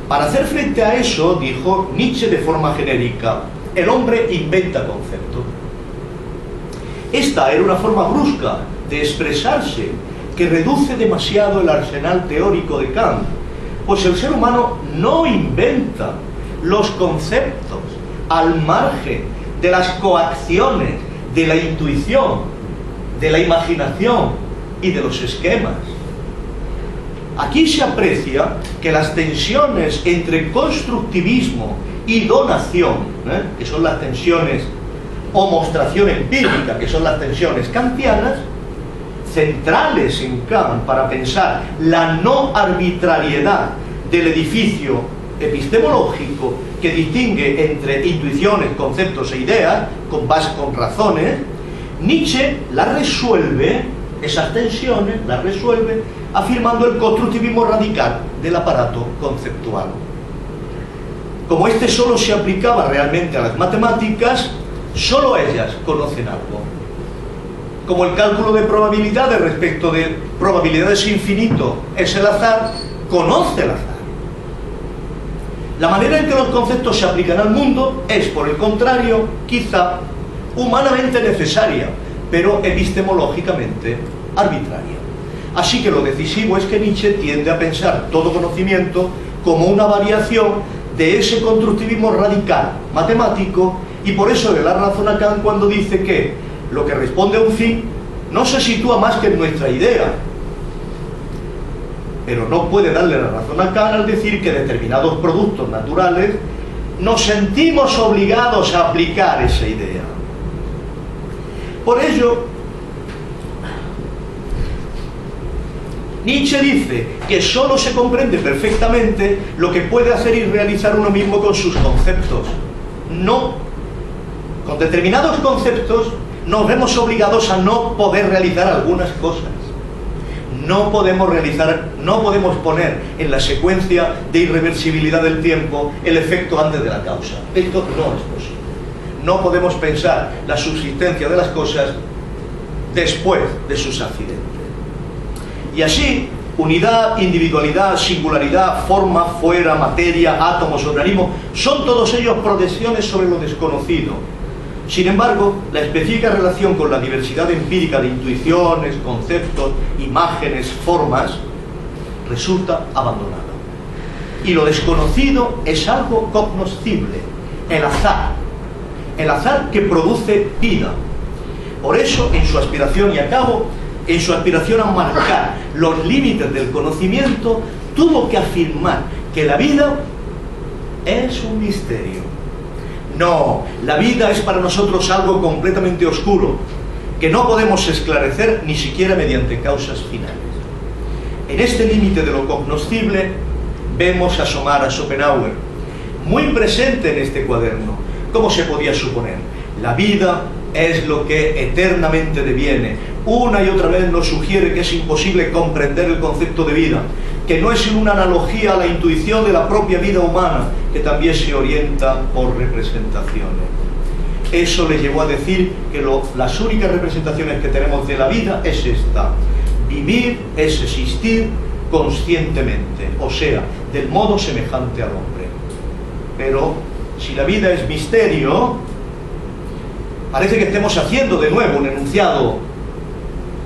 Speaker 3: Para hacer frente a eso, dijo Nietzsche de forma genérica, el hombre inventa conceptos. Esta era una forma brusca de expresarse que reduce demasiado el arsenal teórico de Kant, pues el ser humano no inventa los conceptos al margen de las coacciones, de la intuición, de la imaginación y de los esquemas. Aquí se aprecia que las tensiones entre constructivismo y donación, que son las tensiones, o mostración empírica, que son las tensiones kantianas, centrales en Kant para pensar la no arbitrariedad del edificio epistemológico que distingue entre intuiciones, conceptos e ideas, con razones, Nietzsche las resuelve, esas tensiones las resuelve afirmando el constructivismo radical del aparato conceptual. Como este solo se aplicaba realmente a las matemáticas, solo ellas conocen algo. Como el cálculo de probabilidades respecto de probabilidades infinito es el azar, conoce el azar. La manera en que los conceptos se aplican al mundo es, por el contrario, quizá humanamente necesaria, pero epistemológicamente arbitraria. Así que lo decisivo es que Nietzsche tiende a pensar todo conocimiento como una variación de ese constructivismo radical matemático, y por eso le da razón a Kant cuando dice que lo que responde a un fin no se sitúa más que en nuestra idea, pero no puede darle la razón a Kant al decir que determinados productos naturales nos sentimos obligados a aplicar esa idea. Por ello, Nietzsche dice que solo se comprende perfectamente lo que puede hacer y realizar uno mismo con sus conceptos. No, con determinados conceptos nos vemos obligados a no poder realizar algunas cosas. No podemos poner en la secuencia de irreversibilidad del tiempo el efecto antes de la causa. Esto no es posible. No podemos pensar la subsistencia de las cosas después de sus accidentes. Y así, unidad, individualidad, singularidad, forma, fuera, materia, átomos, organismo, son todos ellos proyecciones sobre lo desconocido. Sin embargo, la específica relación con la diversidad empírica de intuiciones, conceptos, imágenes, formas, resulta abandonada. Y lo desconocido es algo cognoscible, el azar que produce vida. Por eso, en su aspiración a marcar los límites del conocimiento, tuvo que afirmar que la vida es un misterio. No, la vida es para nosotros algo completamente oscuro, que no podemos esclarecer ni siquiera mediante causas finales. En este límite de lo cognoscible vemos asomar a Schopenhauer, muy presente en este cuaderno. ¿Cómo se podía suponer? La vida es lo que eternamente deviene. Una y otra vez nos sugiere que es imposible comprender el concepto de vida, que no es sino una analogía a la intuición de la propia vida humana, que también se orienta por representaciones. Eso le llevó a decir que las únicas representaciones que tenemos de la vida es esta: vivir es existir conscientemente, o sea, del modo semejante al hombre. Pero si la vida es misterio, parece que estemos haciendo de nuevo un enunciado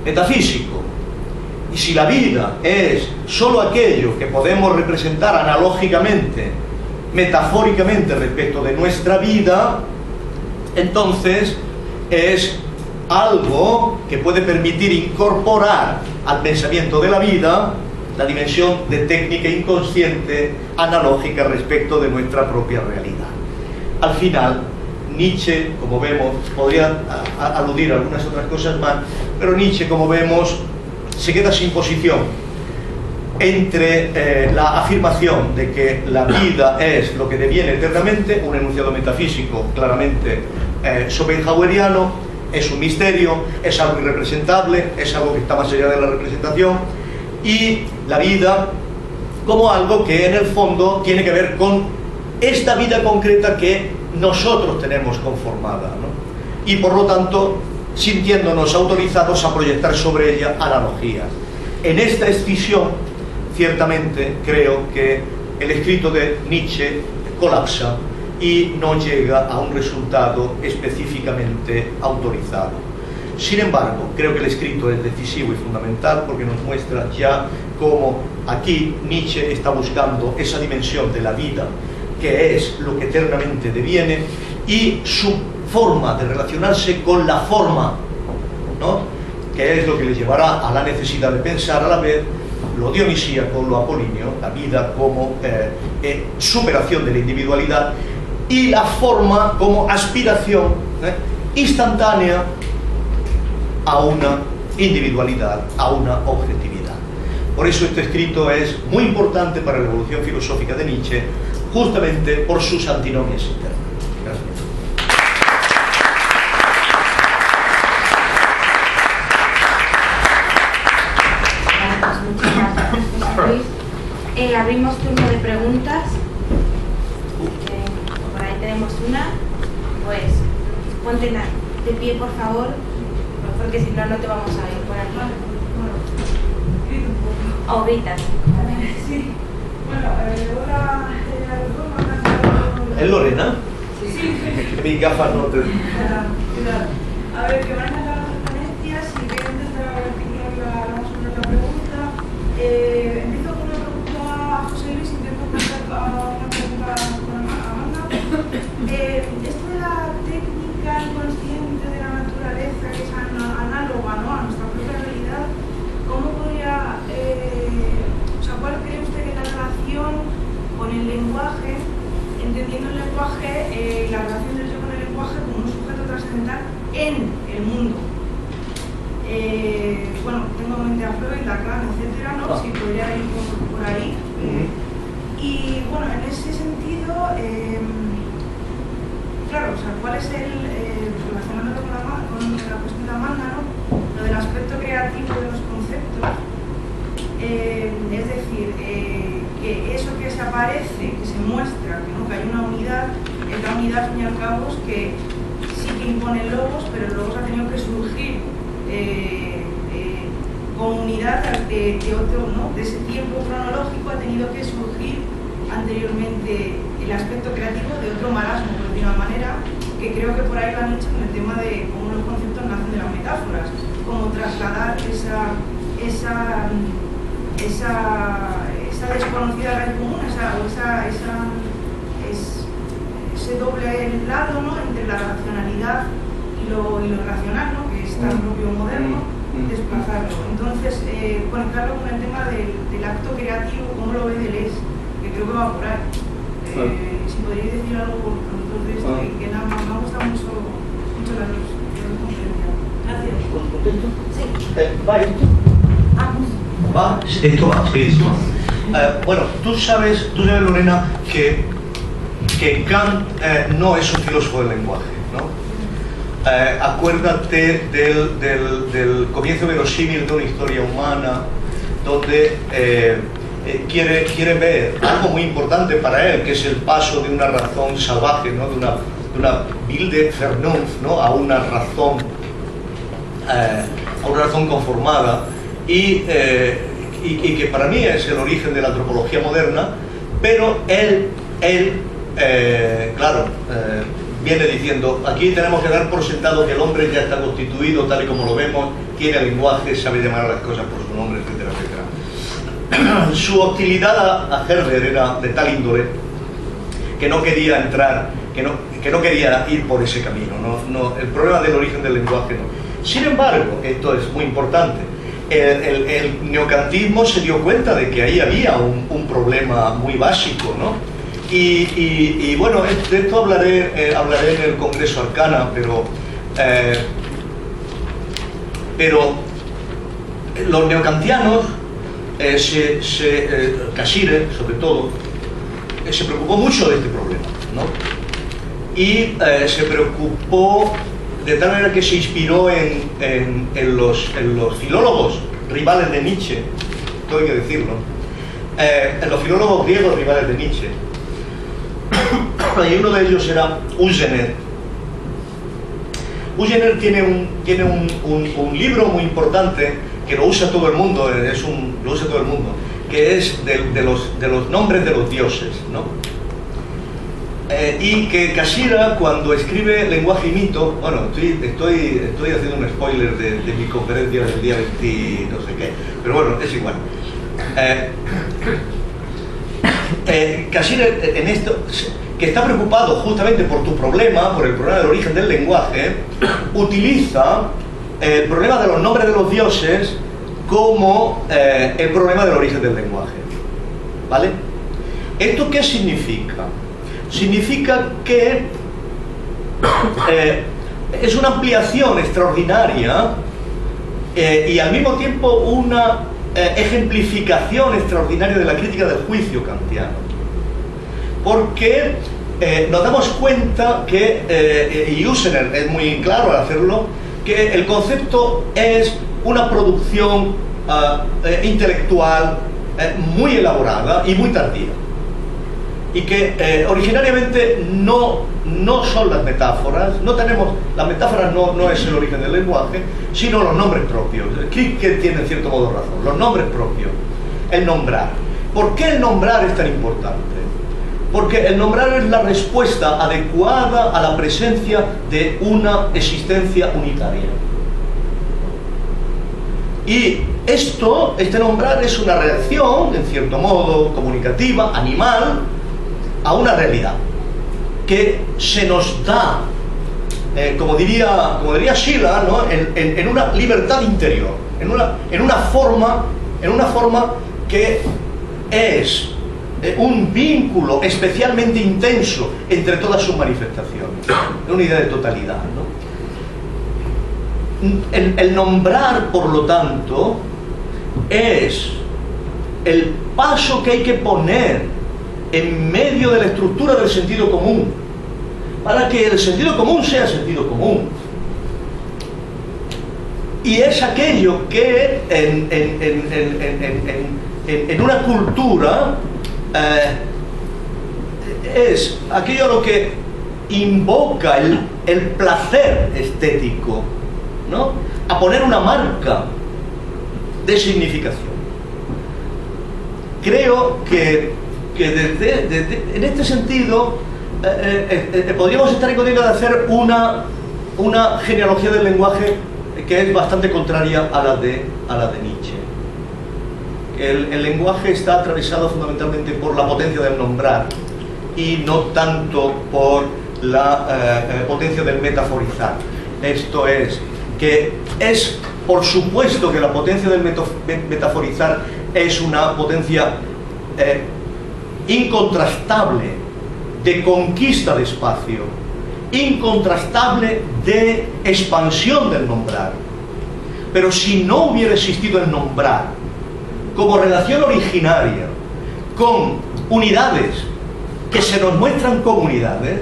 Speaker 3: metafísico. Y si la vida es solo aquello que podemos representar analógicamente, metafóricamente respecto de nuestra vida, entonces es algo que puede permitir incorporar al pensamiento de la vida la dimensión de técnica inconsciente analógica respecto de nuestra propia realidad. Al final, Nietzsche, como vemos, podría aludir a algunas otras cosas más, pero Nietzsche, como vemos, se queda sin posición entre la afirmación de que la vida es lo que deviene eternamente, un enunciado metafísico claramente schopenhaueriano, es un misterio, es algo irrepresentable, es algo que está más allá de la representación, y la vida como algo que en el fondo tiene que ver con esta vida concreta que nosotros tenemos conformada, ¿no? Y por lo tanto sintiéndonos autorizados a proyectar sobre ella analogías. En esta escisión, ciertamente, creo que el escrito de Nietzsche colapsa y no llega a un resultado específicamente autorizado. Sin embargo, creo que el escrito es decisivo y fundamental porque nos muestra ya cómo aquí Nietzsche está buscando esa dimensión de la vida, que es lo que eternamente deviene, y su forma de relacionarse con la forma, ¿no?, que es lo que le llevará a la necesidad de pensar a la vez lo dionisíaco, lo apolíneo, la vida como superación de la individualidad, y la forma como aspiración instantánea a una individualidad, a una objetividad. Por eso este escrito es muy importante para la evolución filosófica de Nietzsche, justamente por sus antinomias internas. Gracias.
Speaker 1: Muchísimas gracias, José Luis. Abrimos turno de preguntas. Por ahí tenemos una. Pues ponte de pie, por favor, porque si no, no te vamos a ir por aquí. O gritas.
Speaker 4: Sí. Bueno,
Speaker 3: ¿Es Lorena?
Speaker 4: Sí.
Speaker 3: Que mis gafas no te...
Speaker 4: A ver, que van a encantar las referencias y voy a intentar articular más o menos la pregunta. Empiezo con una pregunta a José Luis, intento plantear una pregunta a Amanda. Esto de la técnica inconsciente de la naturaleza, que es análoga, ¿no?, a nuestra propia realidad, ¿cómo podría, cuál cree usted que es la relación con el lenguaje, entendiendo el lenguaje, la relación del yo con el lenguaje como un sujeto trascendental en el mundo? Bueno, tengo en mente a Freud, Lacan, etcétera, ¿no? Si podría ir por ahí. Y bueno, en ese sentido, claro, o sea, ¿cuál es relacionándolo con la cuestión de Amanda, ¿no?, lo del aspecto creativo de los conceptos? Es decir, que eso que se aparece, que se muestra, que nunca hay una unidad, es la unidad, al fin y al cabo, que sí que impone logos, pero el logos ha tenido que surgir como unidad de otro, ¿no?, de ese tiempo cronológico, ha tenido que surgir anteriormente el aspecto creativo de otro marasmo, por decir de una manera, que creo que por ahí lo han hecho con el tema de cómo los conceptos nacen de las metáforas, cómo trasladar esa desconocida red común, ese doble lado, ¿no?, entre la racionalidad y lo racional, ¿no?, que es tan propio moderno, desplazarlo. Entonces, conectarlo con el tema del acto creativo, cómo lo ve Deleuze, que creo que va por ahí. Si podríais decir algo por de esto, que me ha gustado mucho las dos. Gracias.
Speaker 3: ¿Contento?
Speaker 1: Sí.
Speaker 3: ¿Va esto? ¿Va? ¿Esto va? Sí, esto va. Bueno, tú sabes, Lorena, que Kant no es un filósofo del lenguaje, ¿no? Acuérdate del comienzo verosímil de una historia humana, donde quiere ver algo muy importante para él, que es el paso de una razón salvaje, ¿no?, de una wilde Vernunft, ¿no?, a una razón conformada, y que para mí es el origen de la antropología moderna, pero él viene diciendo, aquí tenemos que dar por sentado que el hombre ya está constituido tal y como lo vemos, tiene lenguaje, sabe llamar a las cosas por su nombre, etcétera, etcétera. Su hostilidad a Herder era de tal índole que no quería entrar, que no quería ir por ese camino, no, el problema del origen del lenguaje no. Sin embargo, esto es muy importante, el neocantismo se dio cuenta de que ahí había un problema muy básico, ¿no? Y bueno, de esto hablaré en el Congreso Arcana, pero los neocantianos, Casire sobre todo, se preocupó mucho de este problema, ¿no? Y se preocupó de tal manera que se inspiró en los filólogos rivales de Nietzsche, todo hay que decirlo, en los filólogos griegos rivales de Nietzsche. Y uno de ellos era Usener. Usener tiene un libro muy importante que lo usa todo el mundo, lo usa todo el mundo, que es de los nombres de los dioses, ¿no? Y que Casira, cuando escribe Lenguaje y Mito, bueno, estoy haciendo un spoiler de mi conferencia del día 20 no sé qué, pero bueno, es igual. Casira, en esto, que está preocupado justamente por tu problema, por el problema del origen del lenguaje, utiliza el problema de los nombres de los dioses como el problema del origen del lenguaje, ¿vale? ¿Esto qué significa? Significa que es una ampliación extraordinaria y al mismo tiempo una ejemplificación extraordinaria de la crítica del juicio kantiano, porque nos damos cuenta que, y Usener es muy claro al hacerlo, que el concepto es una producción intelectual muy elaborada y muy tardía, y que originariamente no son las metáforas, las metáforas no es el origen del lenguaje, sino los nombres propios. Kripke tiene en cierto modo razón, los nombres propios, el nombrar. ¿Por qué el nombrar es tan importante? Porque el nombrar es la respuesta adecuada a la presencia de una existencia unitaria. Y este nombrar es una reacción, en cierto modo, comunicativa, animal, a una realidad que se nos da, como diría Schiller, ¿no? en una libertad interior, en una forma que es un vínculo especialmente intenso entre todas sus manifestaciones, una idea de totalidad, ¿no? El nombrar, por lo tanto, es el paso que hay que poner en medio de la estructura del sentido común, para que el sentido común sea sentido común. Y es aquello que en una cultura es aquello a lo que invoca el placer estético, ¿no? A poner una marca de significación. Creo que en este sentido podríamos estar en condición de hacer una genealogía del lenguaje que es bastante contraria a la de Nietzsche. El lenguaje está atravesado fundamentalmente por la potencia del nombrar y no tanto por la potencia del metaforizar. Esto es, que es por supuesto que la potencia del metaforizar es una potencia incontrastable de conquista de espacio, incontrastable de expansión del nombrar. Pero si no hubiera existido el nombrar como relación originaria con unidades que se nos muestran como unidades,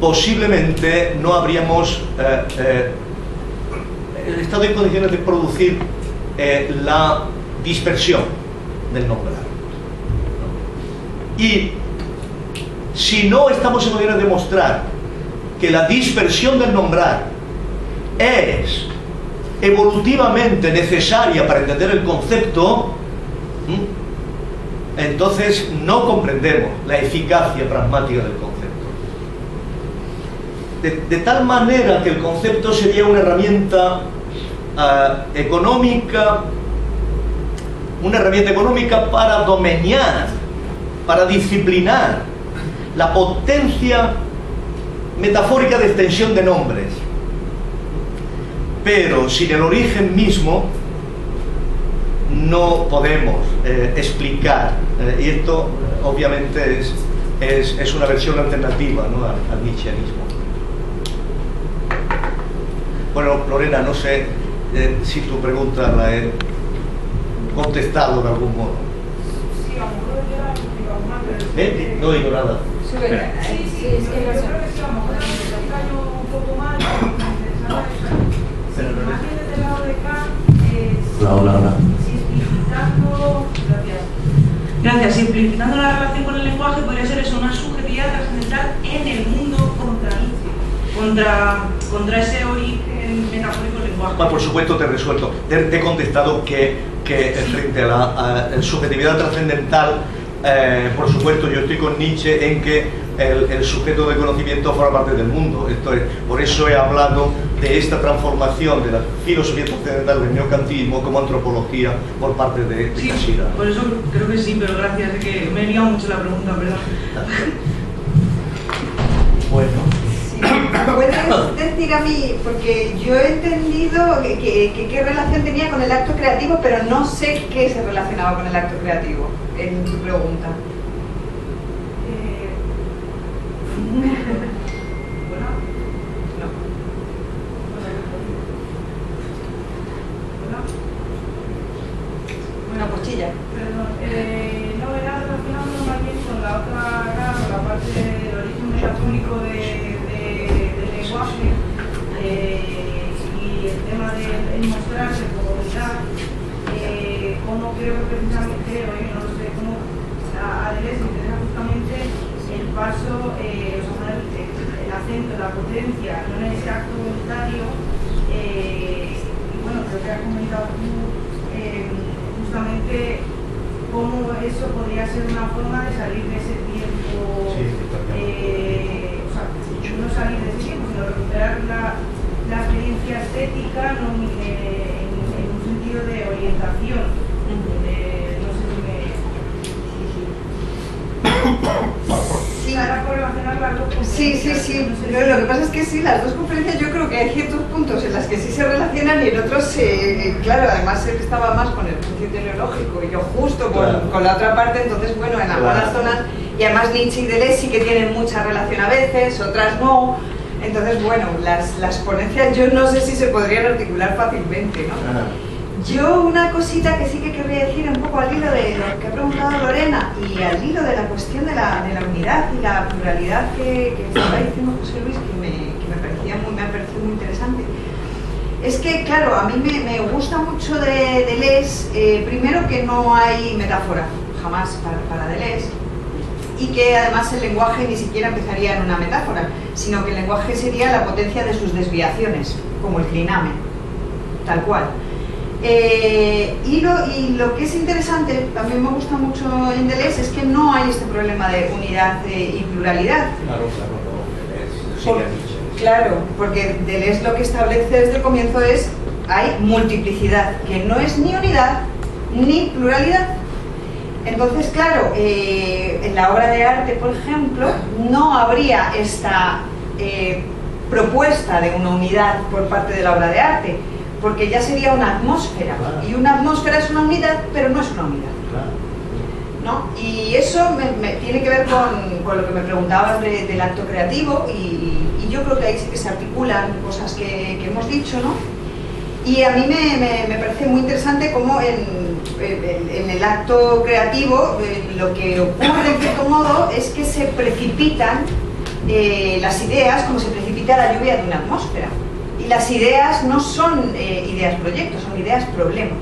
Speaker 3: posiblemente no habríamos estado en condiciones de producir la dispersión del nombrar. Y si no estamos en condiciones de mostrar que la dispersión del nombrar es evolutivamente necesaria para entender el concepto, entonces no comprendemos la eficacia pragmática del concepto. De tal manera que el concepto sería una herramienta económica, para domeñar, para disciplinar la potencia metafórica de extensión de nombres, pero sin el origen mismo no podemos explicar, y esto obviamente es una versión alternativa, ¿no?, al nietzscheanismo. Bueno, Lorena, no sé si tu pregunta la he contestado de algún modo.
Speaker 4: Sí, a lo mejor yo la he explicado mal, pero...
Speaker 3: No digo nada.
Speaker 1: Sube.
Speaker 4: Sí,
Speaker 1: Sí, es que
Speaker 4: yo
Speaker 1: no sé.
Speaker 4: creo que sí, a lo mejor me explica yo un poco mal, pero me interesaba eso. Si la imagen desde el lado de Kant,
Speaker 5: Hola.
Speaker 4: si explicitando... Gracias, simplificando la relación con el lenguaje podría ser eso, una subjetividad trascendental en el mundo contra Nietzsche, contra ese origen metafórico del lenguaje.
Speaker 3: Por supuesto te he resuelto. Te he contestado que frente a la subjetividad trascendental, por supuesto yo estoy con Nietzsche en que el sujeto de conocimiento forma parte del mundo. Esto es, por eso he hablado de esta transformación de la filosofía trascendental del neocantismo como antropología por parte de
Speaker 4: Sí,
Speaker 3: Cassirer.
Speaker 4: por eso creo que sí, pero gracias, de que me he liado mucho la pregunta, perdón.
Speaker 3: Bueno.
Speaker 2: Sí, puedes decir a mí, porque yo he entendido que qué relación tenía con el acto creativo, pero no sé qué se relacionaba con el acto creativo en tu pregunta.
Speaker 4: Bueno,
Speaker 2: No. Una cuchilla.
Speaker 4: perdón, no era relacionado más bien con la otra rama, la parte del origen metafórico del lenguaje y el tema del mostrarse como unidad, como creo que precisamente, no lo sé, como a Deleuze le interesa justamente el paso, el acento, la potencia, no en ese acto voluntario, y bueno, creo que has comentado tú justamente cómo eso podría ser una forma de salir de ese tiempo,
Speaker 3: Sí,
Speaker 4: o sea, no salir de ese tiempo, sino recuperar la experiencia estética no, en un sentido de orientación. No sé si me...
Speaker 2: Sí.
Speaker 4: Ahora por relacionar las dos
Speaker 2: Sí.
Speaker 4: conferencias, no sé
Speaker 2: Lo
Speaker 4: si-
Speaker 2: que pasa es que sí, las dos conferencias yo creo que hay ciertos puntos en las que sí se relacionan y en otros, claro, además él estaba más con el principio teleológico y yo justo
Speaker 3: Claro.
Speaker 2: con la otra parte, entonces bueno, en algunas
Speaker 3: Claro.
Speaker 2: zonas, y además Nietzsche y Deleuze sí que tienen mucha relación a veces, otras no, entonces bueno, las ponencias yo no sé si se podrían articular fácilmente, ¿no? Yo una cosita que sí que querría decir un poco al hilo de lo que ha preguntado Lorena y al hilo de la cuestión de la unidad y la pluralidad que estaba diciendo José Luis, que me ha parecido muy interesante. Es que, claro, a mí me gusta mucho de Deleuze, primero que no hay metáfora, jamás para Deleuze, y que además el lenguaje ni siquiera empezaría en una metáfora, sino que el lenguaje sería la potencia de sus desviaciones, como el clinamen, tal cual. Y lo que es interesante, también me gusta mucho en Deleuze, es que no hay este problema de unidad y pluralidad.
Speaker 3: Claro, no, sigue a Nietzsche.
Speaker 2: Claro, porque Deleuze lo que establece desde el comienzo es hay multiplicidad, que no es ni unidad ni pluralidad. Entonces, claro, en la obra de arte, por ejemplo, no habría esta propuesta de una unidad por parte de la obra de arte, porque ya sería una atmósfera,
Speaker 3: Claro.
Speaker 2: y una atmósfera es una unidad, pero no es una unidad,
Speaker 3: Claro.
Speaker 2: ¿no? Y eso me tiene que ver con lo que me preguntabas del acto creativo, y yo creo que ahí sí que se articulan cosas que hemos dicho, ¿no? Y a mí me parece muy interesante cómo en el acto creativo lo que ocurre en cierto modo es que se precipitan las ideas como se precipita la lluvia de una atmósfera. Y las ideas no son ideas proyectos, son ideas problema.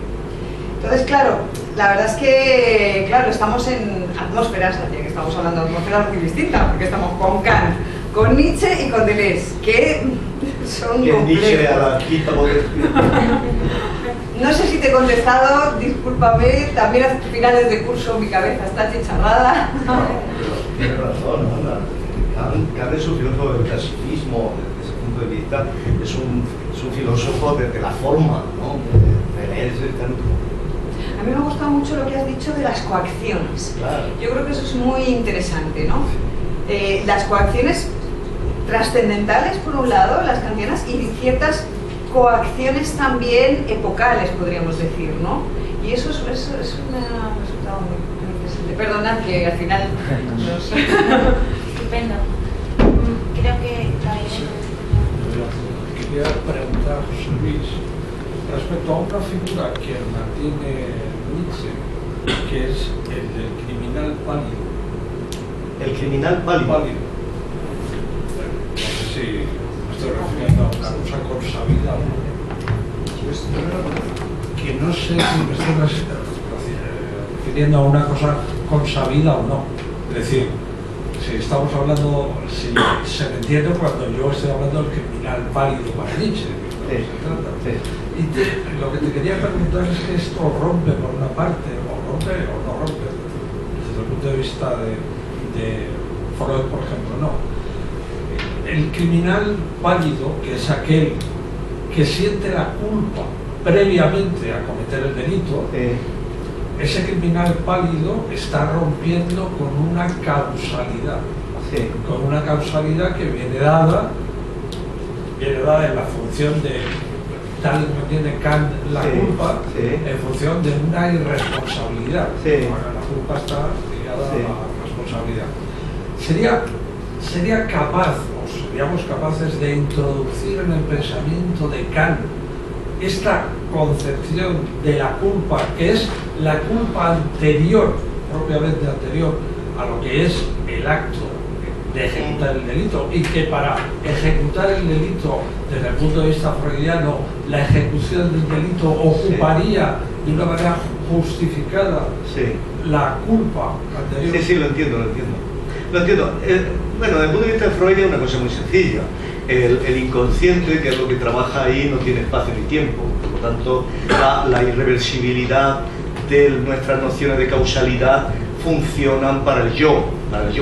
Speaker 2: Entonces, claro, la verdad es que, claro, estamos en atmósferas, ya que estamos hablando de atmósferas muy distintas, porque estamos con Kant, con Nietzsche y con Deleuze, que son
Speaker 3: Y en Nietzsche a
Speaker 2: complejos.
Speaker 3: la quinta moderna.
Speaker 2: No sé si te he contestado, discúlpame, también a finales de curso mi cabeza está chicharrada.
Speaker 3: Tienes razón, ¿no? Kant es un filósofo del clasicismo, desde ese punto de vista, es un filósofo de la forma, ¿no? Deleuze está en otro.
Speaker 2: A mí me ha gustado mucho lo que has dicho de las coacciones.
Speaker 3: Claro.
Speaker 2: Yo creo que eso es muy interesante, ¿no? Las coacciones trascendentales, por un lado, las kantianas, y ciertas coacciones también epocales, podríamos decir, ¿no? Y eso es un resultado muy interesante. Perdonad que al final nos...
Speaker 1: Estupendo. Creo que la idea...
Speaker 6: quería preguntar a José Luis respecto a una figura que mantiene Nietzsche, que es el del criminal pálido.
Speaker 3: El criminal pálido.
Speaker 6: No sé si me estoy refiriendo a una cosa consabida o no. Que no sé si me estoy refiriendo a una cosa consabida o no. Es decir, si estamos hablando, si se me entiende cuando yo estoy hablando del criminal pálido para Nietzsche, de lo que se trata.
Speaker 3: Sí.
Speaker 6: Y lo que te quería preguntar es que esto rompe por una parte, o rompe o no rompe, desde el punto de vista de Freud, por ejemplo, no. El criminal pálido, que es aquel que siente la culpa previamente a cometer el delito, ese criminal pálido está rompiendo con una causalidad, con una causalidad que viene dada en la función de, tal como entiende Kant la culpa, en función de una irresponsabilidad. La culpa está ligada a la responsabilidad. ¿Sería capaz, o seríamos capaces de introducir en el pensamiento de Kant esta concepción de la culpa, que es la culpa anterior, propiamente anterior a lo que es el acto de ejecutar el delito, y que para ejecutar el delito desde el punto de vista freudiano, la ejecución del delito ocuparía de una manera justificada la culpa anterior?
Speaker 3: Sí, lo entiendo. Bueno, desde el punto de vista de Freud es una cosa muy sencilla. El inconsciente, que es lo que trabaja ahí, no tiene espacio ni tiempo. Por lo tanto, la irreversibilidad de nuestras nociones de causalidad funcionan para el yo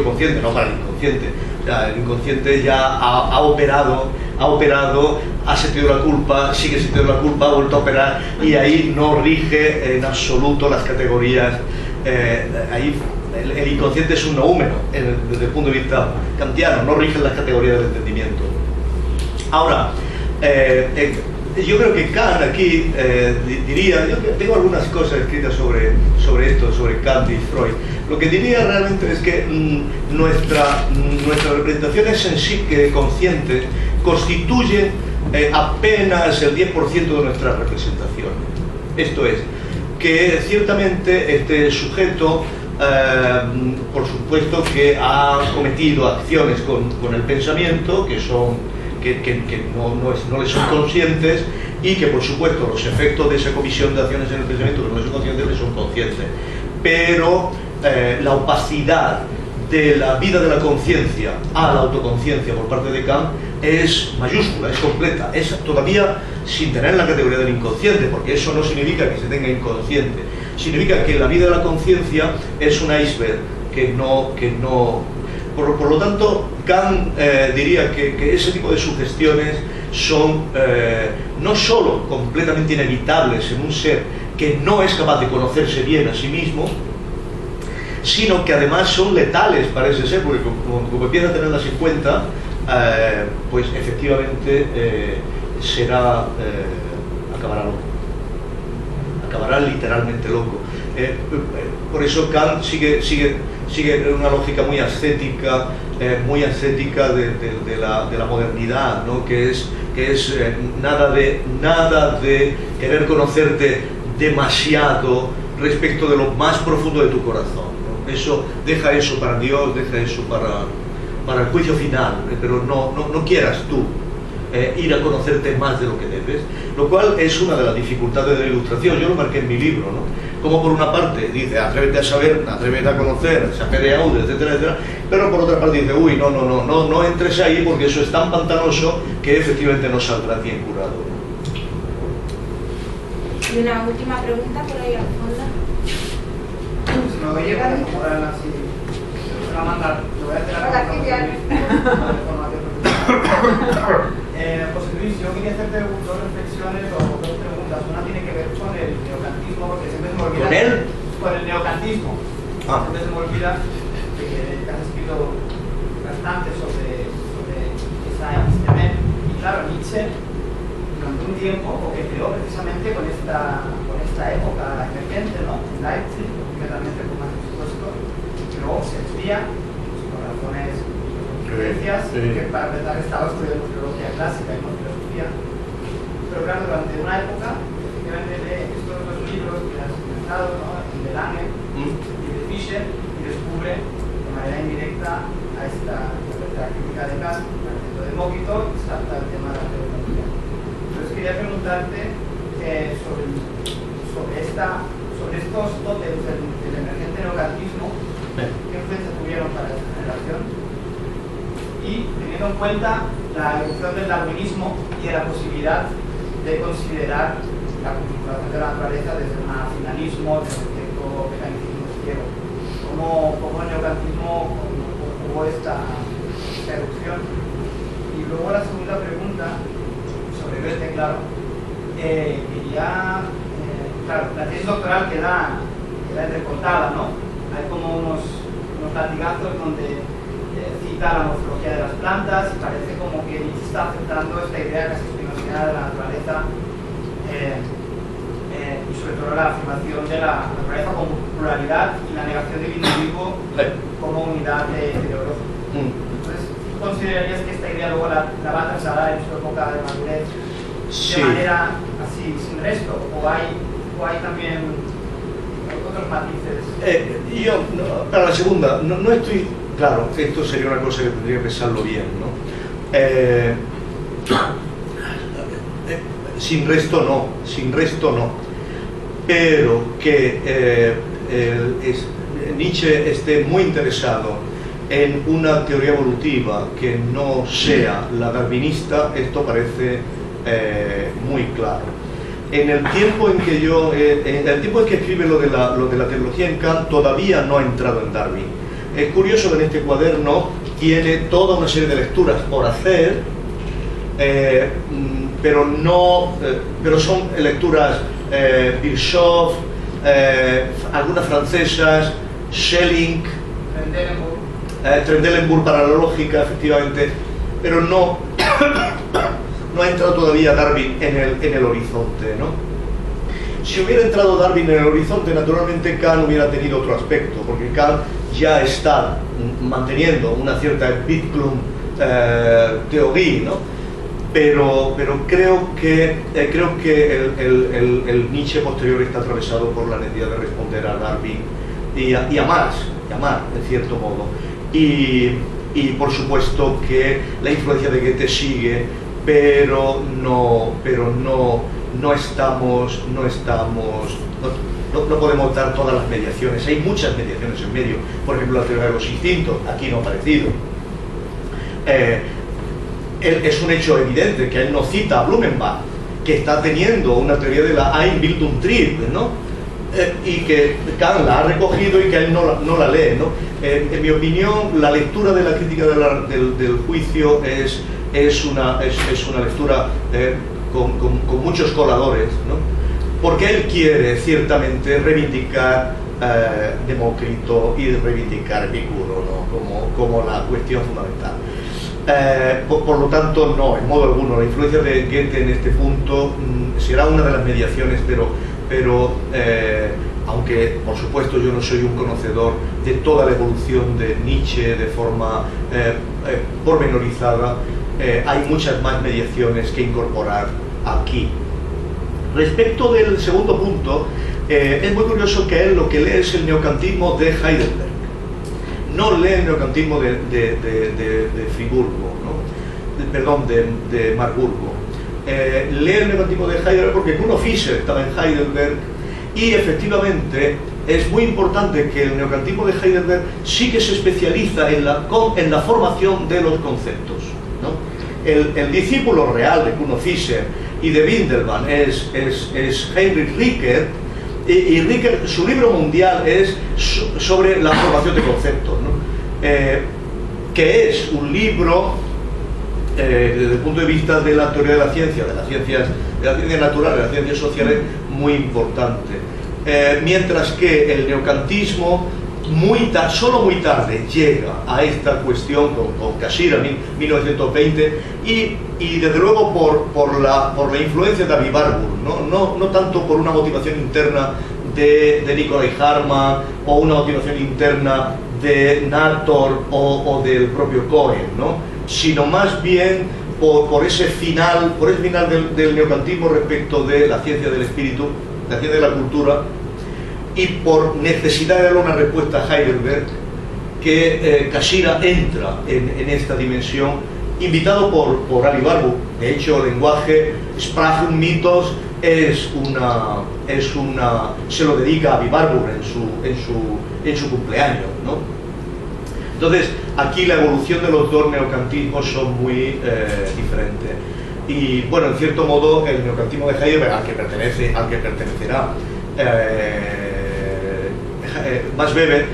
Speaker 3: consciente, no para el inconsciente. O sea, el inconsciente ya ha operado, ha sentido la culpa, sigue sintiendo la culpa, ha vuelto a operar, y ahí no rige en absoluto las categorías. Ahí el inconsciente es un noúmeno desde el punto de vista kantiano, no rige las categorías del entendimiento. Ahora, yo creo que Kant aquí diría, yo tengo algunas cosas escritas sobre esto, sobre Kant y Freud. Lo que diría realmente es que nuestras representaciones conscientes constituyen apenas el 10% de nuestra representación. Esto es, que ciertamente este sujeto, por supuesto que ha cometido acciones con el pensamiento que no le son conscientes, y que por supuesto los efectos de esa comisión de acciones en el pensamiento que no le son conscientes le son conscientes, pero la opacidad de la vida de la conciencia a la autoconciencia por parte de Kant es mayúscula, es completa, es todavía sin tener la categoría del inconsciente, porque eso no significa que se tenga inconsciente, significa que la vida de la conciencia es un iceberg que no por lo tanto, Kant diría que ese tipo de sugestiones son no solo completamente inevitables en un ser que no es capaz de conocerse bien a sí mismo, sino que además son letales para ese ser, porque como empieza a tenerlas en cuenta, pues efectivamente acabará loco, acabará literalmente loco. Por eso Kant sigue una lógica muy ascética de la modernidad, ¿no? que es nada de querer conocerte demasiado respecto de lo más profundo de tu corazón, ¿no? Deja eso para Dios, deja eso para el juicio final, pero no quieras tú ir a conocerte más de lo que debes, lo cual es una de las dificultades de la ilustración. Yo lo marqué en mi libro, ¿no? Como por una parte dice, atrévete a saber, atrévete a conocer, sapere aude, etcétera, etcétera, pero por otra parte dice, uy, no entres ahí porque eso es tan pantanoso que efectivamente no saldrá bien curado.
Speaker 1: Y una última pregunta por ahí al fondo.
Speaker 7: Si me voy a llegar a acomodar así, se va a mandar, lo voy a hacer José Luis, yo quería hacerte dos reflexiones o dos preguntas. Una tiene que ver con el neocantismo, porque siempre se me olvida.
Speaker 3: ¿Con él?
Speaker 7: Con el neocantismo. Siempre se me olvida de que has escrito bastante sobre ese tema. Y claro, Nietzsche durante un tiempo coqueteó precisamente con esta época emergente, ¿no? En Leipzig, concretamente con más supuesto, que luego se desvía por razones creencias, que para empezar estaba estudiando filología clásica y no filosofía, filosofía, pero claro, durante una época, efectivamente, de estos dos libros que has comentado, ¿no? El de Lange y de Fischer, y descubre de manera indirecta a esta crítica de Kant, de Demócrito, y salta el tema de la teología. Entonces quería preguntarte sobre estos tótems del emergente neocantismo, ¿qué influencia tuvieron para esta generación? Y teniendo en cuenta la evolución del darwinismo y de la posibilidad de considerar la configuración de la naturaleza desde un finalismo, desde un cierto mecanicismo ciego. ¿Cómo el neocantismo jugó esta erupción? Y luego la segunda pregunta, sobre Goethe, claro, claro, la tesis doctoral queda entrecortada, ¿no? Hay como unos latigazos donde cita la morfología de las plantas y parece como que Nietzsche está aceptando esta idea casi spinociana de la naturaleza y sobre todo la afirmación de la naturaleza como pluralidad y la negación del individuo como unidad ideológica. Entonces, ¿considerarías que esta idea luego la va a trasladar en su época de madurez de manera así, sin resto? ¿O hay también otros matices?
Speaker 3: Para la segunda, no estoy... Claro, esto sería una cosa que tendría que pensarlo bien, ¿no? Sin resto no. Pero que Nietzsche esté muy interesado en una teoría evolutiva que no sea la darwinista, esto parece muy claro. En el tiempo en que escribe lo de la teología en Kant, todavía no ha entrado en Darwin. Es curioso que en este cuaderno tiene toda una serie de lecturas por hacer, pero son lecturas Virchow, algunas francesas, Schelling, Trendelenburg para la lógica, efectivamente, pero no ha entrado todavía Darwin en el horizonte, ¿no? Si hubiera entrado Darwin en el horizonte, naturalmente Kant hubiera tenido otro aspecto, porque Kant ya está manteniendo una cierta Entwicklung-Theorie, ¿no? Pero creo que el Nietzsche posterior está atravesado por la necesidad de responder a Darwin y a Marx, en cierto modo. Y por supuesto que la influencia de Goethe sigue, pero no podemos dar todas las mediaciones. Hay muchas mediaciones en medio. Por ejemplo, la teoría de los instintos, aquí no ha aparecido. Es un hecho evidente que él no cita a Blumenbach, que está teniendo una teoría de la Einbildungstrieb, ¿no? Y que Kant la ha recogido y que él no la lee, ¿no? En mi opinión, la lectura de la crítica del juicio es una lectura con muchos coladores, ¿no? Porque él quiere ciertamente reivindicar Demócrito y reivindicar Epicuro, ¿no? como la cuestión fundamental. Por lo tanto, no, en modo alguno. La influencia de Goethe en este punto será una de las mediaciones, pero aunque por supuesto yo no soy un conocedor de toda la evolución de Nietzsche de forma pormenorizada, hay muchas más mediaciones que incorporar aquí. Respecto del segundo punto, es muy curioso que él lo que lee es el neocantismo de Heidelberg. No lee el neocantismo de Friburgo, ¿no? Perdón, de Marburgo. Lee el neocantismo de Heidelberg porque Kuno Fischer estaba en Heidelberg y efectivamente es muy importante que el neocantismo de Heidelberg sí que se especializa en la formación de los conceptos, ¿no? El discípulo real de Kuno Fischer y de Windelband es Heinrich Rickert, y Rickert, su libro mundial es sobre la formación de conceptos, ¿no? Que es un libro desde el punto de vista de la teoría de la ciencia, de la ciencia natural, de las ciencias sociales, muy importante. Mientras que el neocantismo solo muy tarde llega a esta cuestión con Cassirer en 1920 y desde luego por la influencia de David Warburg, no tanto por una motivación interna de Nicolai Hartmann o una motivación interna de Nator o del propio Cohen, ¿no? Sino más bien por ese final del neocantismo respecto de la ciencia del espíritu, la ciencia de la cultura, y por necesidad de dar una respuesta a Heidelberg, que Cassirer entra en esta dimensión, invitado por Ali Barbour. De hecho, el lenguaje Sprache und Mythos se lo dedica a Ali Barbour en su cumpleaños, ¿no? Entonces, aquí la evolución de los dos neocantismos son muy diferentes. Y bueno, en cierto modo, el neocantismo de Heidelberg, al que pertenecerá Max Weber,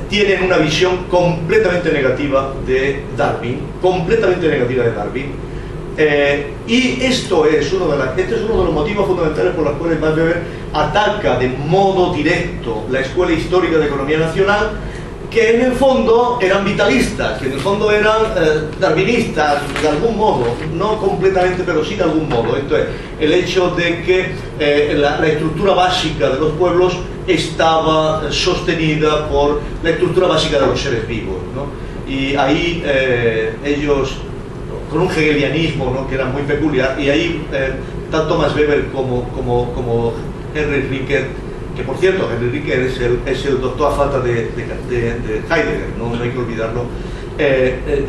Speaker 3: tienen una visión completamente negativa de Darwin, y este es uno de los motivos fundamentales por los cuales Max Weber ataca de modo directo la Escuela Histórica de Economía Nacional, que en el fondo eran vitalistas, que en el fondo eran darwinistas de algún modo, no completamente, pero sí de algún modo. Entonces, el hecho de que la estructura básica de los pueblos estaba sostenida por la estructura básica de los seres vivos, ¿no? Y ahí ellos, con un hegelianismo, ¿no?, que era muy peculiar, y ahí tanto Max Weber como Henry Ricker, que por cierto, Henry Ricker es el doctor a falta de Heidegger, no hay que olvidarlo,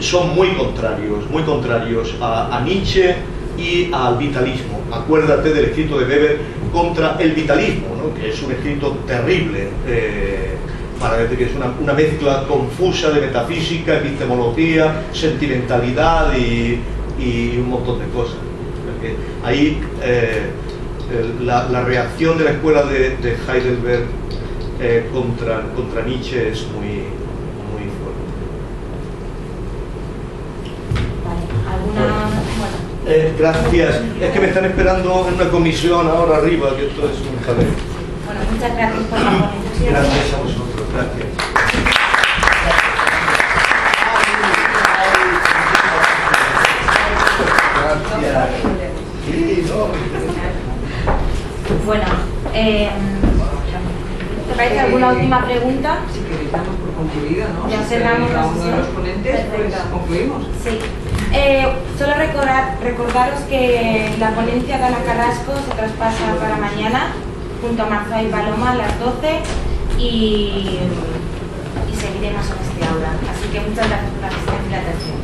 Speaker 3: son muy contrarios a Nietzsche y al vitalismo. Acuérdate del escrito de Weber contra el vitalismo, ¿no?, que es un escrito terrible, para decir que es una mezcla confusa de metafísica, epistemología, sentimentalidad y un montón de cosas. Porque ahí la reacción de la escuela de Heidelberg contra Nietzsche es muy fuerte.
Speaker 1: Vale, ¿alguna...?
Speaker 3: Gracias. Es que me están esperando en una comisión ahora arriba, que esto es un jaleo.
Speaker 1: Bueno, muchas gracias por la ponencia.
Speaker 3: Gracias a vosotros. Gracias.
Speaker 1: Bueno, ¿te parece alguna última pregunta?
Speaker 2: Si queréis damos por concluida, ¿no?
Speaker 1: Ya
Speaker 2: Si
Speaker 1: cerramos la
Speaker 2: cada uno de
Speaker 1: sesión.
Speaker 2: los ponentes, pues
Speaker 1: Perfecto.
Speaker 2: concluimos.
Speaker 1: Sí. Solo recordaros que la ponencia de Ana Carrasco se traspasa para mañana, junto a Marza y Paloma a las 12, y seguiremos en este aula. Así que muchas gracias por la asistencia y la atención.